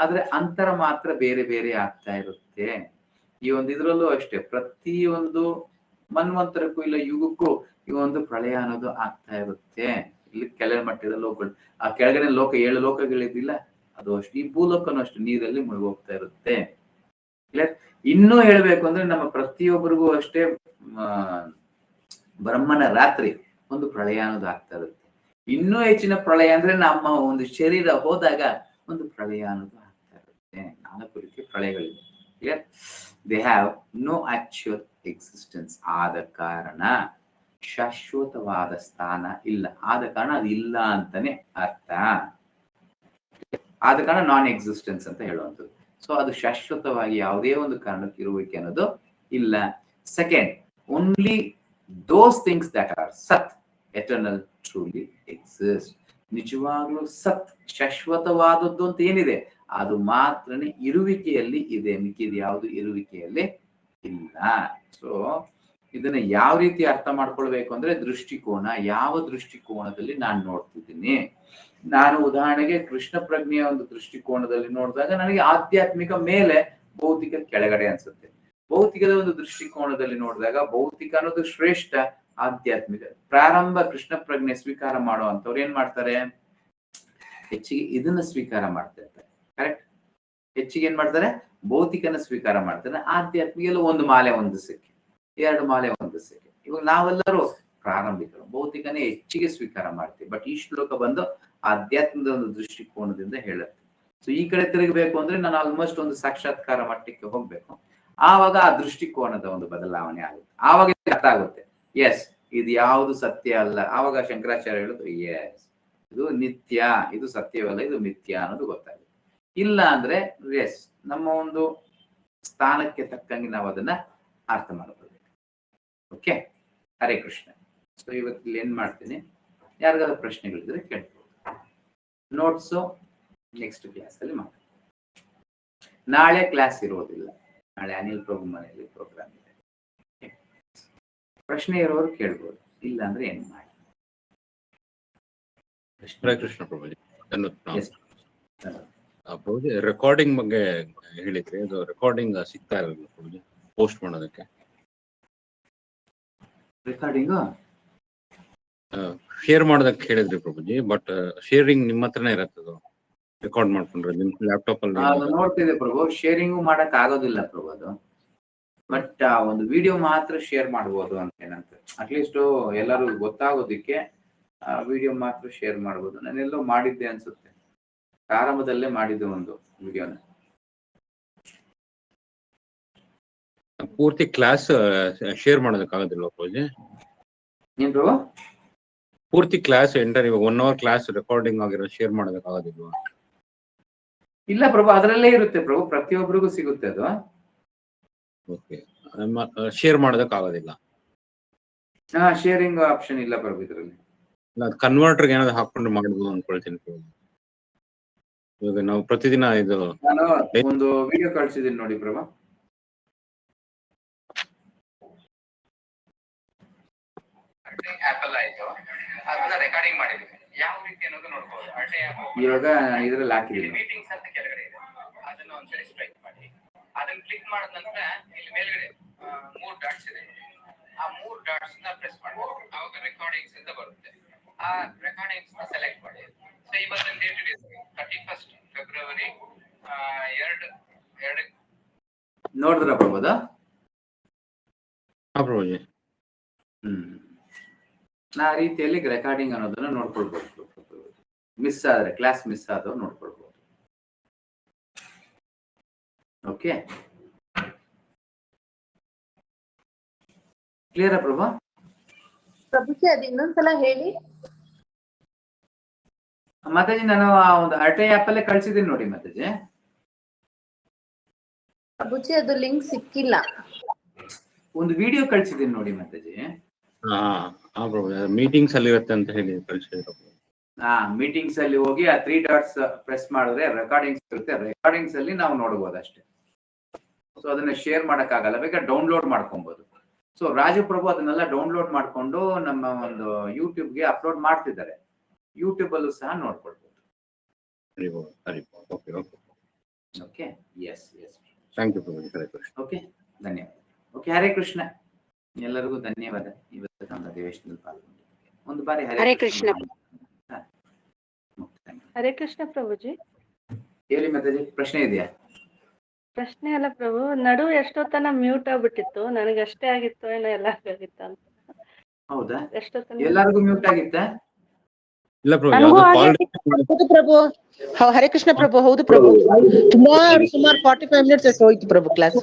ಆದ್ರೆ ಅಂತರ ಮಾತ್ರ ಬೇರೆ ಬೇರೆ ಆಗ್ತಾ ಇರುತ್ತೆ. ಈ ಒಂದು ಇದ್ರಲ್ಲೂ ಅಷ್ಟೇ, ಪ್ರತಿಯೊಂದು ಮನ್ವಂತರಕ್ಕೂ ಇಲ್ಲ ಯುಗಕ್ಕೂ ಈ ಒಂದು ಪ್ರಳಯ ಅನ್ನೋದು ಆಗ್ತಾ ಇರುತ್ತೆ. ಇಲ್ಲಿ ಕೆಳ ಮಟ್ಟದ ಲೋಕಗಳು, ಆ ಕೆಳಗಡೆ ಲೋಕ 7 ಲೋಕಗಳಿದ್ದಿಲ್ಲ, ಅದು ಅಷ್ಟು. ಈ ಭೂಲೋಕನೂ ಅಷ್ಟು ನೀರಲ್ಲಿ ಮುಳುಗೋಗ್ತಾ ಇರುತ್ತೆ. ಇನ್ನೂ ಹೇಳ್ಬೇಕು ಅಂದ್ರೆ ನಮ್ಮ ಪ್ರತಿಯೊಬ್ಬರಿಗೂ ಅಷ್ಟೇ ಬ್ರಹ್ಮನ ರಾತ್ರಿ ಒಂದು ಪ್ರಳಯ ಅನ್ನೋದು ಆಗ್ತಾ ಇರುತ್ತೆ. ಇನ್ನೂ ಹೆಚ್ಚಿನ ಪ್ರಳಯ ಅಂದ್ರೆ ನಮ್ಮ ಒಂದು ಶರೀರ ಹೋದಾಗ ಒಂದು ಪ್ರಳಯ ಅನ್ನೋದು ಆಗ್ತಾ ಇರುತ್ತೆ. 4 ರೀತಿಯ ಪ್ರಳಯಗಳಿವೆ. Clear? They have no actual existence. ಆದ ಕಾರಣ ಶಾಶ್ವತವಾದ ಸ್ಥಾನ ಇಲ್ಲ. ಆದ ಕಾರಣ ಅದು ಇಲ್ಲ ಅಂತಾನೆ ಅರ್ಥ. ಆದ ಕಾರಣ ನಾನ್ ಎಕ್ಸಿಸ್ಟೆನ್ಸ್ ಅಂತ ಹೇಳುವಂಥದ್ದು. ಸೊ ಅದು ಶಾಶ್ವತವಾಗಿ ಯಾವುದೇ ಒಂದು ಕಾರಣಕ್ಕೆ ಇರುವಿಕೆ ಅನ್ನೋದು ಇಲ್ಲ. Second, only those things that are ಸತ್ ಎಟರ್ನಲ್ ಟ್ರೂಲಿ ಎಕ್ಸಿಸ್ಟ್. ನಿಜವಾಗ್ಲೂ ಸತ್ ಶಾಶ್ವತವಾದದ್ದು ಅಂತ ಏನಿದೆ ಅದು ಮಾತ್ರನೇ ಇರುವಿಕೆಯಲ್ಲಿ ಇದೆ, ಮಿಕ್ಕಿದ ಯಾವುದು ಇರುವಿಕೆಯಲ್ಲಿ ಇಲ್ಲ. ಸೊ ಇದನ್ನ ಯಾವ ರೀತಿ ಅರ್ಥ ಮಾಡ್ಕೊಳ್ಬೇಕು ಅಂದ್ರೆ ದೃಷ್ಟಿಕೋನ, ಯಾವ ದೃಷ್ಟಿಕೋನದಲ್ಲಿ ನಾನು ನೋಡ್ತಿದ್ದೀನಿ. ನಾನು ಉದಾಹರಣೆಗೆ ಕೃಷ್ಣ ಪ್ರಜ್ಞೆಯ ಒಂದು ದೃಷ್ಟಿಕೋನದಲ್ಲಿ ನೋಡಿದಾಗ ನನಗೆ ಆಧ್ಯಾತ್ಮಿಕ ಮೇಲೆ, ಭೌತಿಕ ಕೆಳಗಡೆ ಅನ್ಸುತ್ತೆ. ಭೌತಿಕದ ಒಂದು ದೃಷ್ಟಿಕೋನದಲ್ಲಿ ನೋಡಿದಾಗ ಭೌತಿಕ ಅನ್ನೋದು ಶ್ರೇಷ್ಠ, ಆಧ್ಯಾತ್ಮಿಕ. ಪ್ರಾರಂಭ ಕೃಷ್ಣ ಪ್ರಜ್ಞೆ ಸ್ವೀಕಾರ ಮಾಡುವಂತವ್ರು ಏನ್ ಮಾಡ್ತಾರೆ? ಹೆಚ್ಚಿಗೆ ಇದನ್ನ ಸ್ವೀಕಾರ ಮಾಡ್ತಾ ಇರ್ತಾರೆ. ಕರೆಕ್ಟ್? ಹೆಚ್ಚಿಗೆ ಏನ್ ಮಾಡ್ತಾರೆ? ಭೌತಿಕನ ಸ್ವೀಕಾರ ಮಾಡ್ತಾರೆ. ಆಧ್ಯಾತ್ಮಿಕ 1 ಮಾಲೆ 1 ದಿವಸಕ್ಕೆ, 2 ಮಾಲೆ 1 ದಿವಸಕ್ಕೆ. ಇವಾಗ ನಾವೆಲ್ಲರೂ ಪ್ರಾರಂಭಿಕರು, ಭೌತಿಕನೇ ಹೆಚ್ಚಿಗೆ ಸ್ವೀಕಾರ ಮಾಡ್ತೀವಿ. ಬಟ್ ಈ ಶ್ಲೋಕ ಬಂದು ಆಧ್ಯಾತ್ಮದ ಒಂದು ದೃಷ್ಟಿಕೋನದಿಂದ ಹೇಳುತ್ತೆ. ಸೊ ಈ ಕಡೆ ತಿರುಗಬೇಕು ಅಂದ್ರೆ ನಾನು ಆಲ್ಮೋಸ್ಟ್ ಒಂದು ಸಾಕ್ಷಾತ್ಕಾರ ಮಟ್ಟಕ್ಕೆ ಹೋಗ್ಬೇಕು. ಆವಾಗ ಆ ದೃಷ್ಟಿಕೋನದ ಒಂದು ಬದಲಾವಣೆ ಆಗುತ್ತೆ. ಆವಾಗ ಅರ್ಥ ಆಗುತ್ತೆ, ಎಸ್ ಇದು ಯಾವುದು ಸತ್ಯ ಅಲ್ಲ. ಆವಾಗ ಶಂಕರಾಚಾರ್ಯ ಹೇಳಿದ್ರು, ಎಸ್ ಇದು ನಿತ್ಯ, ಇದು ಸತ್ಯವಲ್ಲ, ಇದು ಮಿಥ್ಯ ಅನ್ನೋದು ಗೊತ್ತಾಗುತ್ತೆ. ಇಲ್ಲ ಅಂದ್ರೆ ಎಸ್ ನಮ್ಮ ಒಂದು ಸ್ಥಾನಕ್ಕೆ ತಕ್ಕಂಗೆ ನಾವು ಅದನ್ನ ಅರ್ಥ ಮಾಡ್ಕೊಳ್ಬೇಕು. ಓಕೆ, ಹರೇ ಕೃಷ್ಣ. ಸೊ ಇವತ್ತಿಲ್ಲಿ ಏನ್ ಮಾಡ್ತೀನಿ, ಯಾರಿಗಾದ್ರೂ ಪ್ರಶ್ನೆಗಳಿದ್ರೆ ಕೇಳ್ಬೋದು. ನೋಟ್ಸು ನೆಕ್ಸ್ಟ್ ಕ್ಲಾಸ್ ಅಲ್ಲಿ ಮಾಡಿ. ನಾಳೆ ಕ್ಲಾಸ್ ಇರೋದಿಲ್ಲ, ನಾಳೆ ಅನಿಲ್ ಪ್ರಭು ಮನೆಯಲ್ಲಿ ಪ್ರೋಗ್ರಾಮ್ ಇದೆ. ಪ್ರಶ್ನೆ ಇರೋರು ಕೇಳ್ಬೋದು, ಇಲ್ಲ ಅಂದ್ರೆ ಏನ್ ಮಾಡಿ. ಕೃಷ್ಣ ಪ್ರಭುಜಿ, ಪ್ರಭುಜಿ ರೆಕಾರ್ಡಿಂಗ್ ಬಗ್ಗೆ ಹೇಳಿದ್ರಿ, ಅದು ರೆಕಾರ್ಡಿಂಗ್ ಸಿಗ್ತಾ ಇರಲಿಲ್ಲ ಪ್ರಭುಜಿ ಪೋಸ್ಟ್ ಮಾಡೋದಕ್ಕೆ. ರೆಕಾರ್ಡಿಂಗ್ ಶೇರ್ ಮಾಡೋದಕ್ಕೆ ಹೇಳಿದ್ರಿ ಪ್ರಭುಜಿ, ಬಟ್ ಶೇರಿಂಗ್ ನಿಮ್ಮ ಹತ್ರನೇ ಇರತ್ತದು, ರೆಕಾರ್ಡ್ ಮಾಡ್ಕೊಂಡ್ರೆ ನಿಮ್ ಲ್ಯಾಪ್ಟಾಪ್ ಅಲ್ಲಿ. ನೋಡ್ತಿದೆ ಪ್ರಭು, ಶೇರಿಂಗು ಮಾಡಕ್ ಆಗೋದಿಲ್ಲ ಪ್ರಭು ಅದು. ಬಟ್ ಒಂದು ವಿಡಿಯೋ ಮಾತ್ರ ಶೇರ್ ಮಾಡ್ಬೋದು ಅಂತ ಏನಂತ, ಅಟ್ಲೀಸ್ಟ್ ಎಲ್ಲರೂ ಗೊತ್ತಾಗೋದಿಕ್ಕೆ ವಿಡಿಯೋ ಮಾತ್ರ ಶೇರ್ ಮಾಡ್ಬೋದು. ನಾನೆಲ್ಲೋ ಮಾಡಿದ್ದೆ ಅನ್ಸುತ್ತೆ, ಪ್ರಾರಂಭದಲ್ಲೇ ಮಾಡಿದ್ದೆ ಒಂದು ವಿಡಿಯೋನ. ಪೂರ್ತಿ ಕ್ಲಾಸ್ ಶೇರ್ ಮಾಡೋದಕ್ಕೆ ಆಗೋದಿಲ್ಲ ಪ್ರಭುಜಿ? ಏನ್ ಪ್ರಭು? ಪೂರ್ತಿ ಕ್ಲಾಸ್ ಎಂಟರ್, ಇವಾಗ 1 hour ಕ್ಲಾಸ್ ರೆಕಾರ್ಡಿಂಗ್ ಆಗಿರೋ ಶೇರ್ ಮಾಡೋದಕ್ಕೆ ಆಗೋದಿಲ್ವಾ? ಇಲ್ಲ ಪ್ರಭು, ಅದರಲ್ಲೇ ಇರುತ್ತೆ ಪ್ರಭು, ಪ್ರತಿಯೊಬ್ಬರಿಗೂ ಸಿಗುತ್ತೆ ಅದು. ಓಕೆ, ಶೇರ್ ಮಾಡೋದಕ್ಕೆ ಆಗೋದಿಲ್ಲ. ಶೇರಿಂಗ್ ಆಪ್ಷನ್ ಇಲ್ಲ ಪ್ರಭು ಇದರಲ್ಲಿ. ಅದು ಕನ್ವರ್ಟರ್ಗೆ ಏನಾದ್ರು ಹಾಕೊಂಡು ಮಾಡ್ಬೋದು ಅನ್ಕೊಳ್ತೀನಿ ಪ್ರಭು. ಇವಾಗ ನಾವು ಪ್ರತಿದಿನ ಇದು ನಾನು ಒಂದು ವಿಡಿಯೋ ಕಳ್ಸಿದ್ದೀನಿ ನೋಡಿ ಪ್ರಭು. ಆಪಲ್ ಆಯ್ತು, ಅದನ್ನ ರೆಕಾರ್ಡಿಂಗ್ ಮಾಡಿದ್ದೀನಿ. ಯಾವ ರೀತಿ ಅನ್ನೋದು ನೋಡ್ಬೋದು. ಇವಾಗ ನಾನು ಇದ್ರಲ್ಲಿ ಹಾಕಿದ್ದೀನಿ. ಮೀಟಿಂಗ್ಸ್ ಅಂತ ಕೆಳಗಡೆ ಇದೆ, ಅದನ್ನ ಒಂದ್ಸರಿ ಸ್ಟ್ರೈಕ್ ಮಾಡಿ. ಅದನ್ನ ಕ್ಲಿಕ್ ಮಾಡಿದ ನಂತರ ಇಲ್ಲಿ ಮೇಲ್ಗಡೆ 3 ಡಾಟ್ಸ್ ಇದೆ. ಆ 3 ಡಾಟ್ಸ್ ನ ಪ್ರೆಸ್ ಮಾಡಿ, ಅವಾಗ ರೆಕಾರ್ಡಿಂಗ್ಸ್ ಅಂತ ಬರುತ್ತೆ. ಆ ರೆಕಾರ್ಡಿಂಗ್ಸ್ ನ ಸೆಲೆಕ್ಟ್ ಮಾಡಿ. ಸೊ ಇವತ್ತಿನ ಡೇಟ್ ಇದೆ 31 ಫೆಬ್ರವರಿ 2 ನೋಡಿದ್ರ ಪ್ರಭುದ? ಹಾ ಪ್ರಭುಜಿ. ಆ ರೀತಿಯಲ್ಲಿ ರೆಕಾರ್ಡಿಂಗ್ ಅನ್ನೋದನ್ನ ನೋಡ್ಕೊಳ್ಬಹುದು. ಮಿಸ್ ಆದ್ರೆ ಕ್ಲಾಸ್ ಮಿಸ್ ಆದವು ನೋಡ್ಕೊಳ್ಬಹುದು. ಓಕೆ, ಕ್ಲಿಯರಾ ಪ್ರಭಾ? ಪ್ರಭುಜಿ ಅದು ಇನ್ನೊಂದ್ಸಲ ಹೇಳಿ. ಮಾತಾಜಿ ನಾನು ಆ ಒಂದು ಅರ್ಟೆ ಆಪ್ ಅಲ್ಲೇ ಕಳ್ಸಿದ್ದೀನಿ ನೋಡಿ ಮಾತಾಜಿ. ಪ್ರಭುಜಿ ಅದು ಲಿಂಕ್ ಸಿಕ್ಕಿಲ್ಲ. ಒಂದು ವಿಡಿಯೋ ಕಳ್ಸಿದ್ದೀನಿ ನೋಡಿ ಮಾತಾಜಿ. ಹಾ ಪ್ರಭುಜಿ, ಮೀಟಿಂಗ್ಸ್ ಅಲ್ಲಿ ಇರುತ್ತೆ ಅಂತ ಹೇಳಿ ಕಳಿಸಿದ್ರು. ಮೀಟಿಂಗ್ಸ್ ಅಲ್ಲಿ ಹೋಗಿ ಆ 3 ಡಾಟ್ಸ್ ಪ್ರೆಸ್ ಮಾಡಿದ್ರೆ ರೆಕಾರ್ಡಿಂಗ್ಸ್ ಇರುತ್ತೆ. ರೆಕಾರ್ಡಿಂಗ್ಸ್ ಅಲ್ಲಿ ನಾವು ನೋಡ್ಬೋದು ಅಷ್ಟೇ. ಸೊ ಅದನ್ನ ಶೇರ್ ಮಾಡಕ್ಕಾಗಲ್ಲ, ಬೇಕಾದ್ರೆ ಡೌನ್ಲೋಡ್ ಮಾಡ್ಕೊಬಹುದು. ಸೊ ರಾಜು ಪ್ರಭು ಅದನ್ನೆಲ್ಲ ಡೌನ್ಲೋಡ್ ಮಾಡ್ಕೊಂಡು ನಮ್ಮ ಒಂದು ಯೂಟ್ಯೂಬ್ಗೆ ಅಪ್ಲೋಡ್ ಮಾಡ್ತಿದ್ದಾರೆ. ಯೂಟ್ಯೂಬ್ ಅಲ್ಲೂ ಸಹ ನೋಡ್ಕೊಳ್ಬಹುದು. Okay, yes yes, thank you ಪ್ರಭುಜಿ. ಹರೇ ಕೃಷ್ಣ. ಓಕೆ, ಧನ್ಯವಾದ. ಓಕೆ, ಹರೇ ಕೃಷ್ಣ. ಎಲ್ಲರಿಗೂ ಧನ್ಯವಾದ ಇವತ್ತು ನಮ್ಮ ಅಧಿವೇಶನದಲ್ಲಿ ಪಾಲ್ಗೊಂಡಿದ್ದಕ್ಕೆ. ಒಂದು ಬಾರಿ ಹರೇ ಕೃಷ್ಣ. ಹರೇ ಕೃಷ್ಣ ಪ್ರಭುಜಿ. ಹೇಳಿ ಮಾತಾಜಿ, ಪ್ರಶ್ನೆ ಇದೆಯಾ? ಪ್ರಶ್ನೆ ಅಲ್ಲ ಪ್ರಭು, ನಡು ಎಷ್ಟೊತ್ತನ ಮ್ಯೂಟ್ ಆಗ್ಬಿಟ್ಟಿತ್ತು. ನನಗೆ ಅಷ್ಟೇ ಆಗಿತ್ತು ಏನೋ ಎಲ್ಲರಿಗೂ ಆಗಿತ್ತು ಅಂತ. ಹೌದಾ? ಎಷ್ಟೊತ್ತನ ಎಲ್ಲರಿಗೂ ಮ್ಯೂಟ್ ಆಗಿತ್ತಾ? ಇಲ್ಲ ಪ್ರಭುಜಿ, ನನಗೂ ಅದು ಕಾಲ್ ಹೌದು ಪ್ರಭು. ಹರೇ ಕೃಷ್ಣ ಪ್ರಭು. ಹೌದು ಪ್ರಭು, ಸುಮಾರು 45 ಮಿನಿಟ್ಸ್ ಅಷ್ಟು ಹೋಯ್ತು ಪ್ರಭು ಕ್ಲಾಸ್.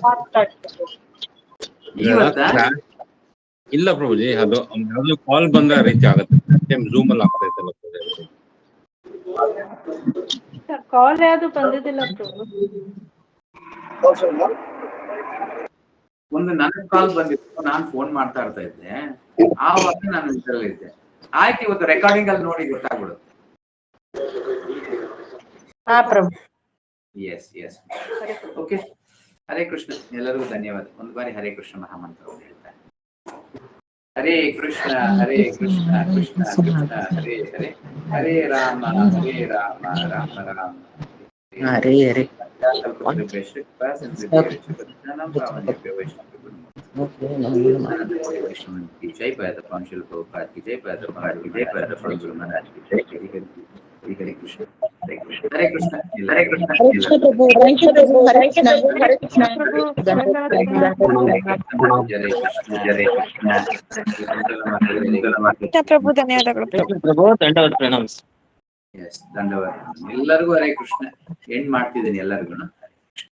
ಇವತ್ತಾ? ಇಲ್ಲ ಪ್ರಭುಜಿ, ಅದು ಕಾಲ್ ಬಂದ ರೀತಿ ಆಗುತ್ತೆ. ಝೂಮ್ ಅಲ್ಲಿ ಆಗ್ತಾ ಇತ್ತಲ್ಲ ಕಾಲ್ ಯಾವ್ದು ಬಂದಿದ್ದಿಲ್ಲ ಪ್ರಭು. ಒಂದು ನನಗೆ ಕಾಲ್ ಬಂದಿತ್ತು, ನಾನು ಫೋನ್ ಮಾಡ್ತಾ ಇದ್ದೆ. ಆವಾಗ ನಾನು ಇದರಲ್ಲಿದ್ದೆ. ಆಯ್ತು, ಇವತ್ತು ರೆಕಾರ್ಡಿಂಗ್ ಅಲ್ಲಿ ನೋಡಿ ಗೊತ್ತಾಗ್ಬಿಡುತ್ತೆ. ಹಾ ಪ್ರಭು. Yes yes, okay. Hare Krishna. ಎಲ್ಲರಿಗೂ ಧನ್ಯವಾದ. ಒಂದು ಬಾರಿ ಹರೇ ಕೃಷ್ಣ ಮಹಾಮಂತ್ರವನ್ನು ಹೇಳ್ತಾರೆ. ಹರೇ ಕೃಷ್ಣ ಹರೇ ಕೃಷ್ಣ ಕೃಷ್ಣ ಕೃಷ್ಣ ಹರೇ ಹರೇ, ಹರೇ ರಾಮ ರಾಮ ರಾಮ ಹರೇ ಹರೇ. जय पैदा शिल्प की जय पैदा गुरु महाराज की जय। हरे कृष्ण हरे कृष्ण हरे कृष्ण हरे कृष्ण हरे कृष्ण प्रभु. थैंक यू प्रभु. हरे कृष्ण हरे कृष्ण प्रभु. ಪ್ರಭು ಧನ್ಯವಾದಗಳು ಪ್ರಭು. ದಂಡವಾದ ಪ್ರಣಾಮ. ಎಸ್, ಧನ್ಯವಾದ. ಎಲ್ಲರಿಗೂ ಹರೇ ಕೃಷ್ಣ. ಎಂಡ್ ಮಾಡ್ತಿದ್ದೀನಿ ಎಲ್ಲರಿಗೂ.